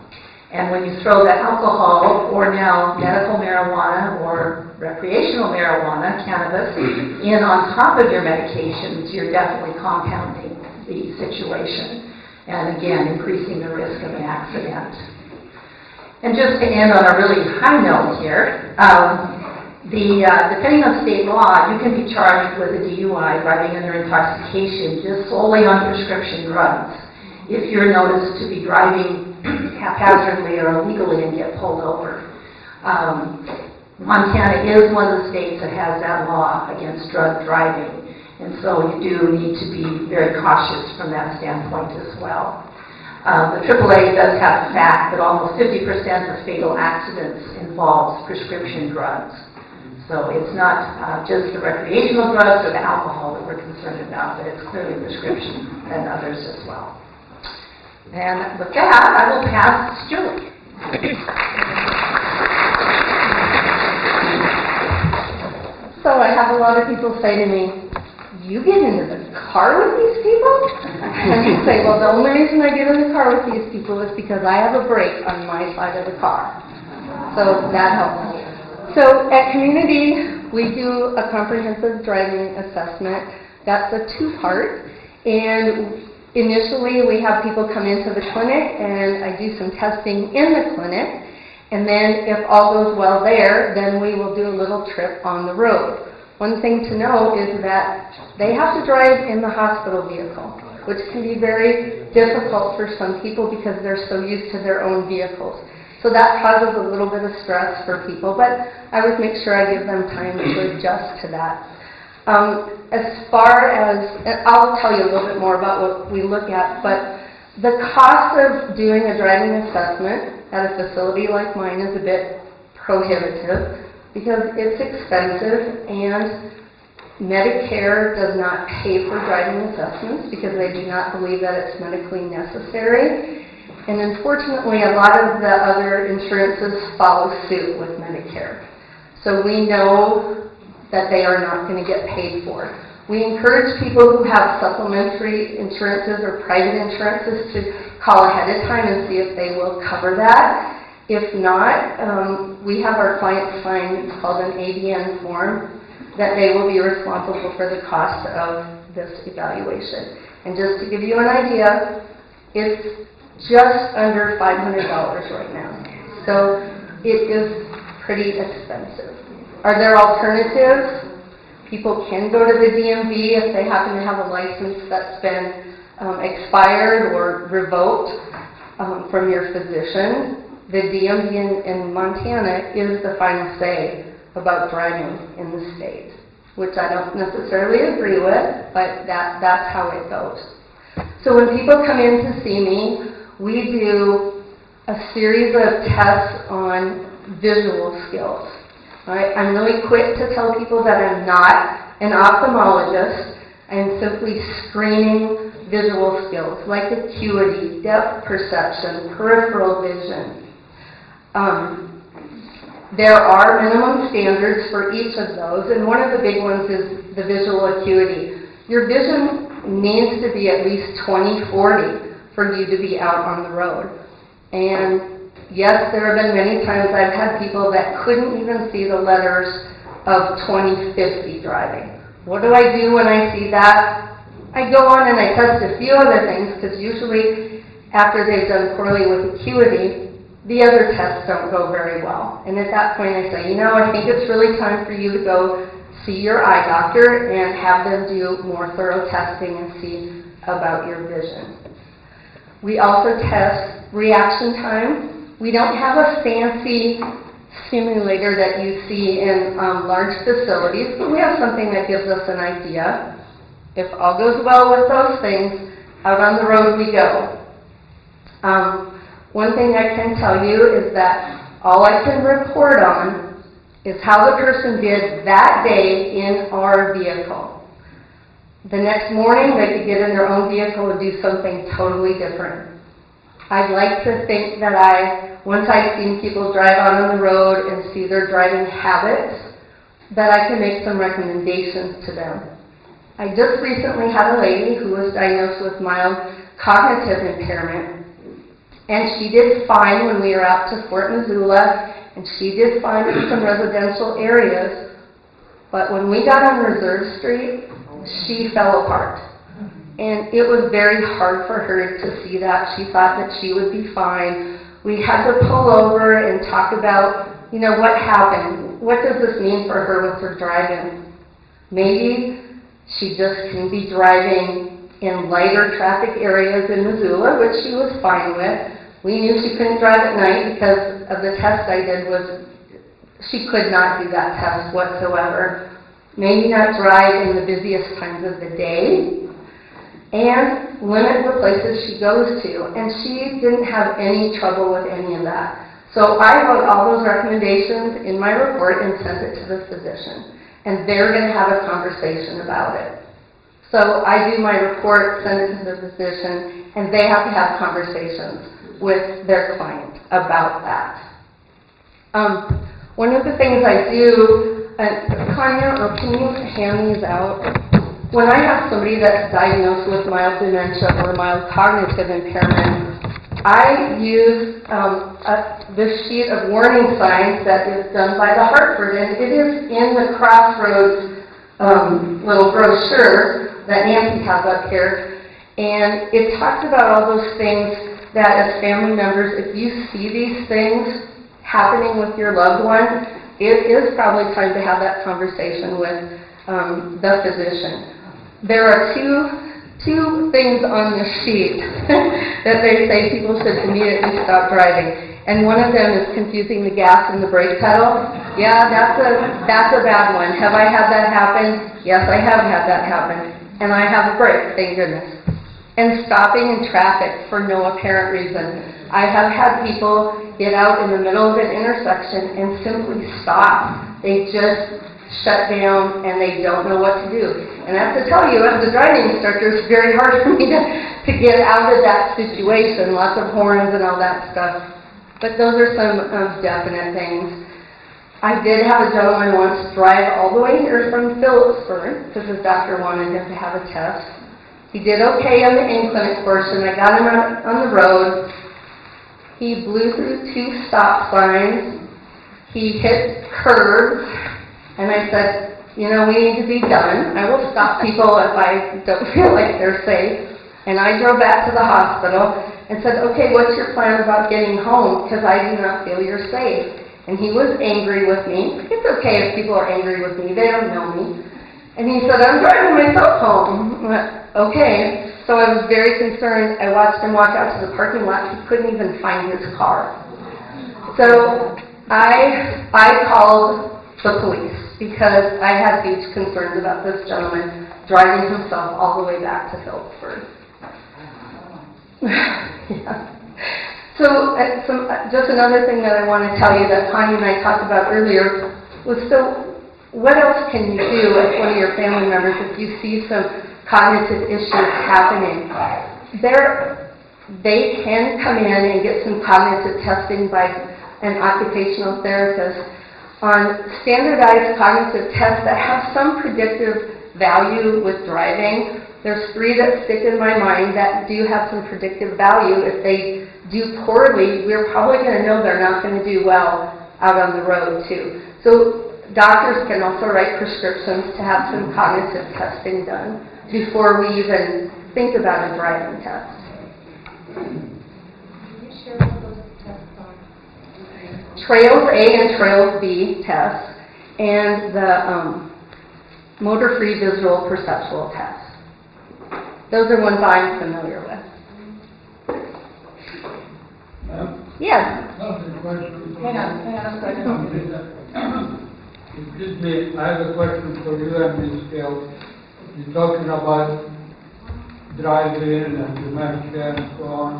And when you throw the alcohol, or now medical marijuana or recreational marijuana, cannabis, in on top of your medications, you're definitely compounding the situation. And again, increasing the risk of an accident. And just to end on a really high note here, depending on state law, you can be charged with a DUI, driving under intoxication, just solely on prescription drugs, if you're noticed to be driving haphazardly or illegally and get pulled over. Montana is one of the states that has that law against drug driving, and so you do need to be very cautious from that standpoint as well. The AAA does have the fact that almost 50% of fatal accidents involves prescription drugs. So it's not just the recreational drugs or the alcohol that we're concerned about, but it's clearly prescription and others as well. And with that, I will pass to Julie. So I have a lot of people say to me, you get into the car with these people? And you say, well, the only reason I get in the car with these people is because I have a brake on my side of the car. So that helps. So at Community, we do a comprehensive driving assessment. That's a two-part. And initially, we have people come into the clinic, and I do some testing in the clinic. And then if all goes well there, then we will do a little trip on the road. One thing to know is that they have to drive in the hospital vehicle, which can be very difficult for some people because they're so used to their own vehicles. So that causes a little bit of stress for people, but I would make sure I give them time to adjust to that. As far as, I'll tell you a little bit more about what we look at, but the cost of doing a driving assessment at a facility like mine is a bit prohibitive because it's expensive, and Medicare does not pay for driving assessments because they do not believe that it's medically necessary. And unfortunately, a lot of the other insurances follow suit with Medicare. So we know that they are not going to get paid for. We encourage people who have supplementary insurances or private insurances to call ahead of time and see if they will cover that. If not, we have our clients sign, it's called an ADN form, that they will be responsible for the cost of this evaluation. And just to give you an idea, it's just under $500 right now. So it is pretty expensive. Are there alternatives? People can go to the DMV if they happen to have a license that's been expired or revoked from your physician. The DMV in Montana is the final say about driving in the state, which I don't necessarily agree with, but that's how it goes. So when people come in to see me, we do a series of tests on visual skills. All right? I'm really quick to tell people that I'm not an ophthalmologist. I'm simply screening visual skills like acuity, depth perception, peripheral vision. There are minimum standards for each of those, and one of the big ones is the visual acuity. Your vision needs to be at least 20/40 for you to be out on the road. And yes, there have been many times I've had people that couldn't even see the letters of 20/50 driving. What do I do when I see that? I go on and I test a few other things, because usually after they've done poorly with acuity, the other tests don't go very well. And at that point I say, I think it's really time for you to go see your eye doctor and have them do more thorough testing and see about your vision. We also test reaction time. We don't have a fancy simulator that you see in large facilities, but we have something that gives us an idea. If all goes well with those things, out on the road we go. One thing I can tell you is that all I can report on is how the person did that day in our vehicle. The next morning, they could get in their own vehicle and do something totally different. I'd like to think that once I've seen people drive out on the road and see their driving habits, that I can make some recommendations to them. I just recently had a lady who was diagnosed with mild cognitive impairment, and she did fine when we were out to Fort Missoula, and she did fine in some residential areas, but when we got on Reserve Street, she fell apart. And it was very hard for her to see that. She thought that she would be fine. we had to pull over and talk about, what happened. What does this mean for her with her driving? Maybe she just can be driving in lighter traffic areas in Missoula, which she was fine with. We knew she couldn't drive at night because of the test I did she could not do that test whatsoever. Maybe not drive in the busiest times of the day, and limit the places she goes to. And she didn't have any trouble with any of that. So I wrote all those recommendations in my report and sent it to the physician. And they're going to have a conversation about it. So I do my report, send it to the physician, and they have to have conversations with their client about that. One of the things I do, Tanya, or can you hand these out? When I have somebody that's diagnosed with mild dementia or mild cognitive impairment, I use this sheet of warning signs that is done by the Hartford, and it is in the Crossroads little brochure that Nancy has up here, and it talks about all those things that as family members, if you see these things happening with your loved one, it is probably time to have that conversation with the physician. There are two things on this sheet that they say people should immediately stop driving. And one of them is confusing the gas and the brake pedal. Yeah, that's a bad one. Have I had that happen? Yes, I have had that happen. And I have a brake, thank goodness. And stopping in traffic for no apparent reason. I have had people get out in the middle of an intersection and simply stop. They just shut down and they don't know what to do. And I have to tell you, as a driving instructor, it's very hard for me to get out of that situation, lots of horns and all that stuff. But those are some definite things. I did have a gentleman once drive all the way here from Phillipsburg because his doctor wanted him to have a test. He did okay on the in-clinic portion. I got him out on the road. He blew through 2 stop signs. He hit curbs. And I said, we need to be done. I will stop people if I don't feel like they're safe. And I drove back to the hospital and said, okay, what's your plan about getting home? Because I do not feel you're safe. And he was angry with me. It's okay if people are angry with me. They don't know me. And he said, I'm driving myself home. Okay. So I was very concerned. I watched him walk out to the parking lot. He couldn't even find his car. So I called the police because I had huge concerns about this gentleman driving himself all the way back to Phillipsburg. Yeah. So just another thing that I want to tell you that Tanya and I talked about earlier was, so what else can you do as one of your family members if you see some cognitive issues happening? They can come in and get some cognitive testing by an occupational therapist on standardized cognitive tests that have some predictive value with driving. There's 3 that stick in my mind that do have some predictive value. If they do poorly, we're probably going to know they're not going to do well out on the road too. So doctors can also write prescriptions to have some cognitive testing done before we even think about a driving test. Can you share what those tests are? Trails A and Trails B tests, and the motor-free visual perceptual test. Those are ones I'm familiar with. Yes. Hang on a second. Excuse me, I have a question for you and Ms. Gail. You're talking about driving and dementia and so on,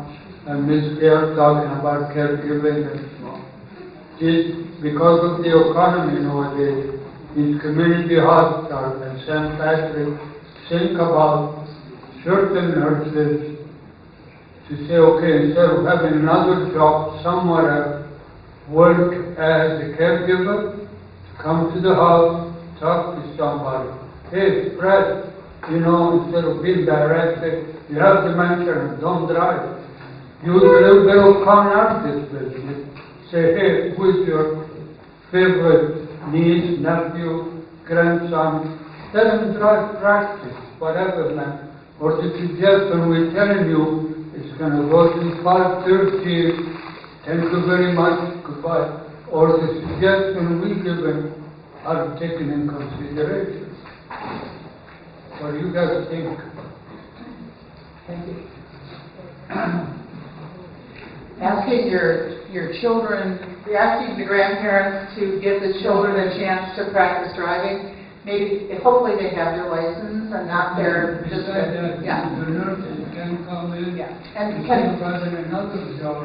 and Ms. Gail talking about caregiving and so on. Because of the economy nowadays, in community hospitals and St. Patrick, think about certain nurses to say, okay, instead of having another job somewhere else, work as a caregiver, come to the house, talk to somebody. Hey, Fred, instead of being directed, you have dementia and don't drive. Use a little bit of common artist business. Say, hey, who's your favorite niece, nephew, grandson? Let them drive, practice, whatever, man. Or to suggest when we're telling you it's going to go to 5:30 Thank you very much, goodbye. Or the suggestion we given are taken in consideration. What do you guys think? Thank you. Asking your children, asking the grandparents to give the children a chance to practice driving, maybe, hopefully they have their license and not their, just, Besides that, yeah. the nurses can come in. Yeah, and Instead of can, having another job,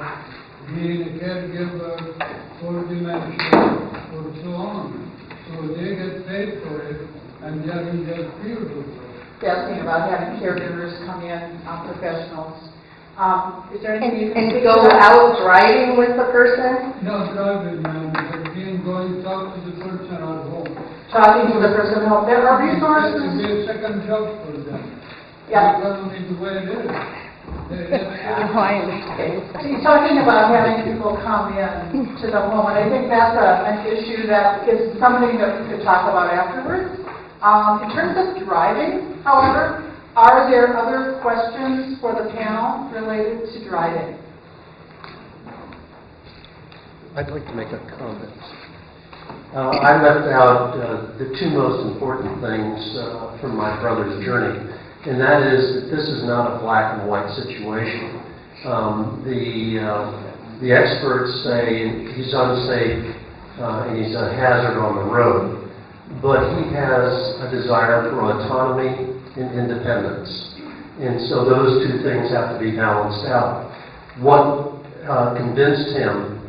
being a caregiver for dementia or so on. So they get paid for it and they're in their field of work. asking about having caregivers come in, professionals. Is there anything you can And speak go to that? out driving with the person? Not driving, ma'am, but being going talk to the person at home. Talking to the person at home. There are It resources. could be a second job for them. Yeah. Economy the way it is. Oh, I understand. He's talking about having people come in to the home, and I think that's an issue that is something that we could talk about afterwards. In terms of driving, however, are there other questions for the panel related to driving? I'd like to make a comment. I left out the two most important things from my brother's journey, and that is that this is not a black and white situation. The experts say he's unsafe and he's a hazard on the road, but he has a desire for autonomy and independence, and so those two things have to be balanced out. What convinced him,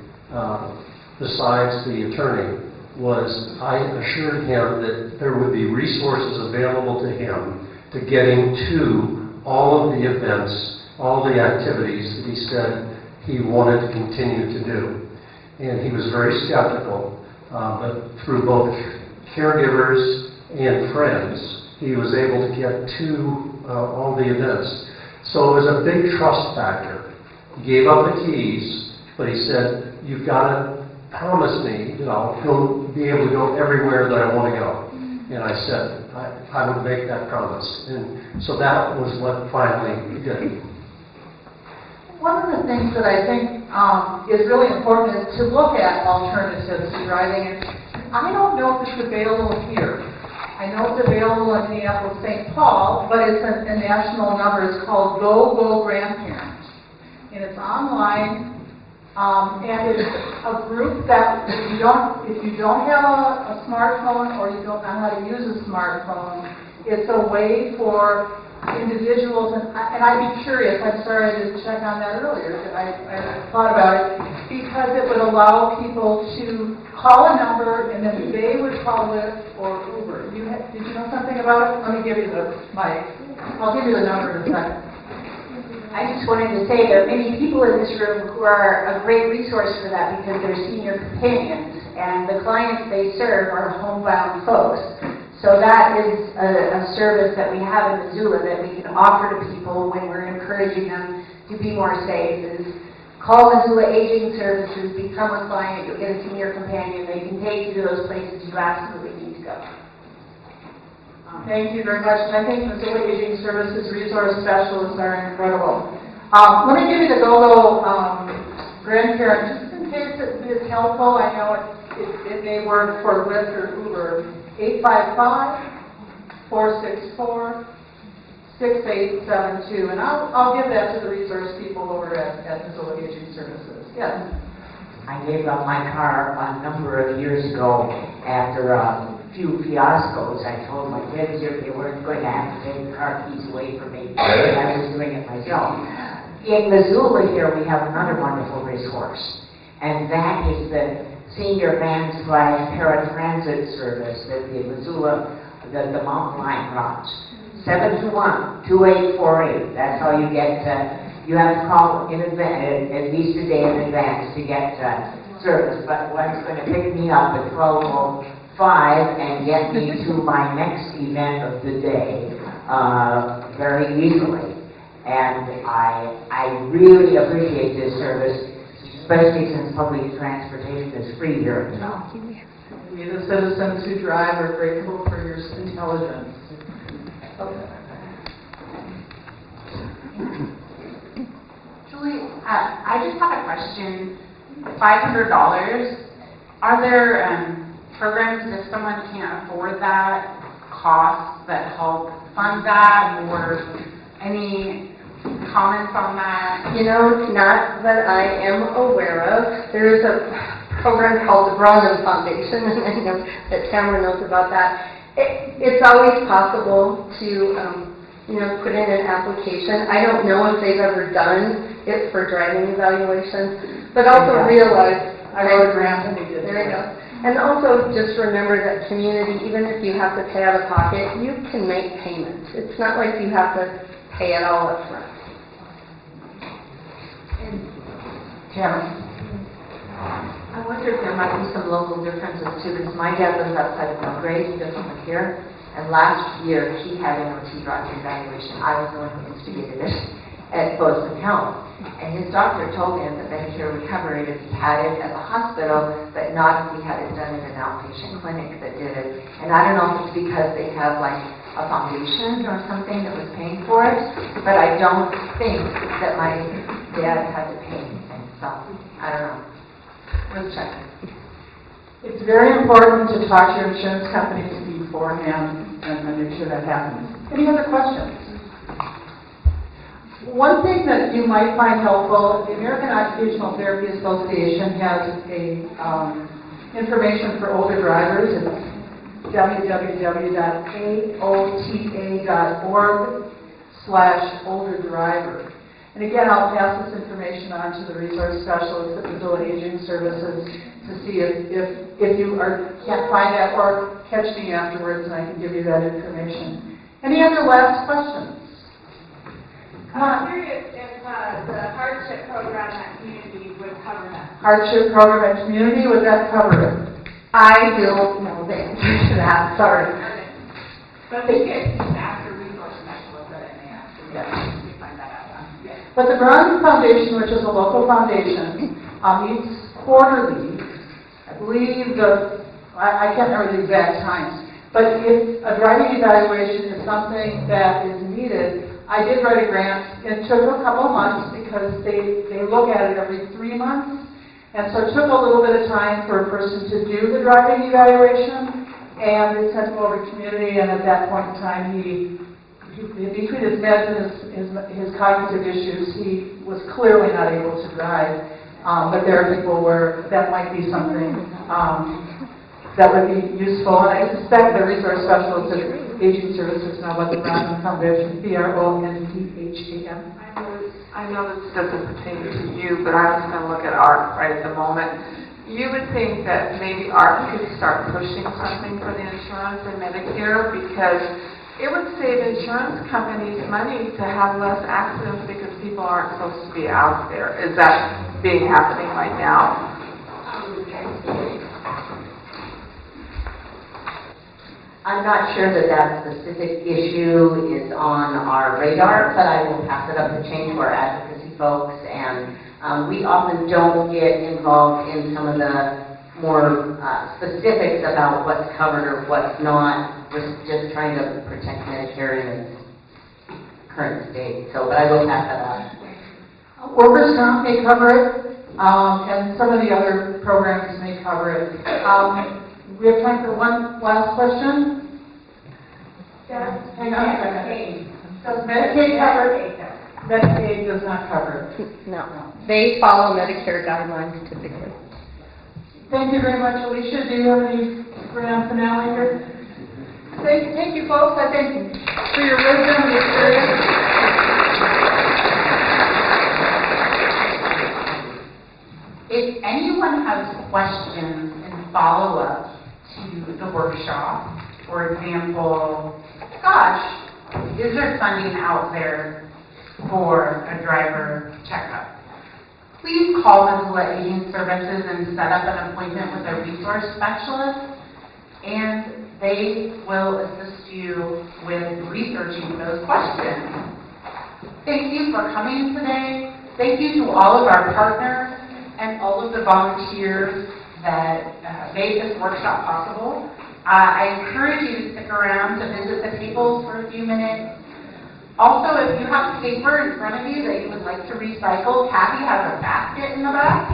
besides the attorney, was I assured him that there would be resources available to him to getting to all of the events, all the activities that he said he wanted to continue to do. And he was very skeptical, but through both caregivers and friends, he was able to get to all the events. So it was a big trust factor. He gave up the keys, but he said, you've got to promise me that I'll be able to go everywhere that I want to go. And I said, I would make that promise. And so that was what finally he did. One of the things that I think is really important is to look at alternatives to driving. And I don't know if it's available here. I know it's available in Minneapolis, St. Paul, but it's a national number. It's called Go Grandparent. And it's online. And it's a group that if you don't have a smartphone or you don't know how to use a smartphone, it's a way for individuals, and I'd be curious, I'm sorry I didn't check on that earlier, I thought about it, because it would allow people to call a number and then they would call Lyft or Uber. Did you know something about it? Let me give you I'll give you the number in a second. I just wanted to say there are many people in this room who are a great resource for that because they're senior companions, and the clients they serve are homebound folks. So that is a service that we have in Missoula that we can offer to people when we're encouraging them to be more safe. Is call Missoula Aging Services, become a client, you'll get a senior companion. They can take you to those places you absolutely need to go. Thank you very much. And I think Missoula Aging Services resource specialists are incredible. Let me give you the GoGo grandparent, just in case it's helpful. I know it may work for Lyft or Uber. 855-464-6872. And I'll give that to the resource people over at Missoula Aging Services. Yes. I gave up my car a number of years ago after few fiascos. I told my kids if they weren't going to have to take the car keys away from me, I was doing it myself. In Missoula here, we have another wonderful resource, and that is the senior van / paratransit service that the Missoula, the Mountain Line runs. 721-2848. That's how you get, you have to call in advance, at least a day in advance to get service. But one's going to pick me up at 12:05 and get me to my next event of the day very easily. And I really appreciate this service, especially since public transportation is free here in town. We, the citizens who drive, are grateful for your intelligence. Okay. Julie, I just have a question. $500. Are there programs if someone can't afford that cost that help fund that, or any comments on that? You know, not that I am aware of. There is a program called the Brandon Foundation, and I know that Tamara knows about that. It's always possible to, put in an application. I don't know if they've ever done it for driving evaluations, but also realize. I wrote a grant and they did. There you go. And also just remember that community, even if you have to pay out of pocket, you can make payments. It's not like you have to pay it all up front. Tamara? I wonder if there might be some local differences too, because my dad lives outside of Belgrade, he doesn't live here, and last year he had an OT driving evaluation. I was the one who instigated it at Bozeman Health. And his doctor told him that Medicare would cover it if he had it at the hospital, but not if he had it done at an outpatient clinic that did it. And I don't know if it's because they have like a foundation or something that was paying for it, but I don't think that my dad had to pay anything. So, I don't know. We'll check. It's very important to talk to your insurance companies beforehand and make sure that happens. Any other questions? One thing that you might find helpful, the American Occupational Therapy Association has a information for older drivers. It's www.aota.org/olderdriver. And again, I'll pass this information on to the resource specialists at Missoula Aging Services to see if you can't find that, or catch me afterwards and I can give you that information. Any other last questions? I'm curious if the hardship program at community would cover that. Hardship program at community, would that cover it? I don't know the answer to that, sorry. But we get after resource specialists at MAS. We find that out. But the Brandon Foundation, which is a local foundation, meets quarterly. I believe I can't remember the exact times, but if a driving evaluation is something that is needed, I did write a grant. It took a couple of months because they look at it every 3 months. And so it took a little bit of time for a person to do the driving evaluation. And they sent him over to community, and at that point in time, between his meds and his cognitive issues, he was clearly not able to drive. But there are people where that might be something that would be useful. And I suspect the resource specialists at Aging Services know about the Brandon Foundation, BRONDHAM. I know this doesn't pertain to you, but I'm just going to look at ARC right at the moment. You would think that maybe ARC could start pushing something for the insurance and Medicare, because it would save insurance companies money to have less accidents because people aren't supposed to be out there. Is that happening right now? I'm not sure that specific issue is on our radar, but I will pass it up the chain to our advocacy folks. And we often don't get involved in some of the more specifics about what's covered or what's not. We're just trying to protect Medicare in its current state. So, but I will pass that on. Workers' comp may cover it, and some of the other programs may cover it. We have time for one last question. Hang on a second. Does Medicaid cover it? Medicaid does not cover it. No. They follow Medicare guidelines typically. Thank you very much, Alicia. Do you have any grand finale here? Thank you, folks. I thank you for your wisdom and experience. If anyone has questions and follow-up to the workshop, for example, gosh, is there funding out there for a driver checkup? Please call Missoula Aging Services and set up an appointment with a resource specialist, and they will assist you with researching those questions. Thank you for coming today. Thank you to all of our partners and all of the volunteers that made this workshop possible. I encourage you to stick around to visit the tables for a few minutes. Also, if you have paper in front of you that you would like to recycle, Kathy has a basket in the back.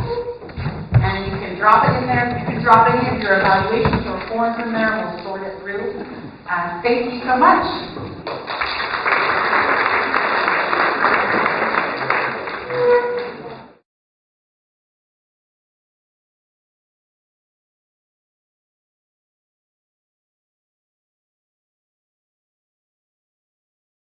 drop it in there. You can drop any of your evaluations or forms in there, and we'll sort it through. Thank you so much.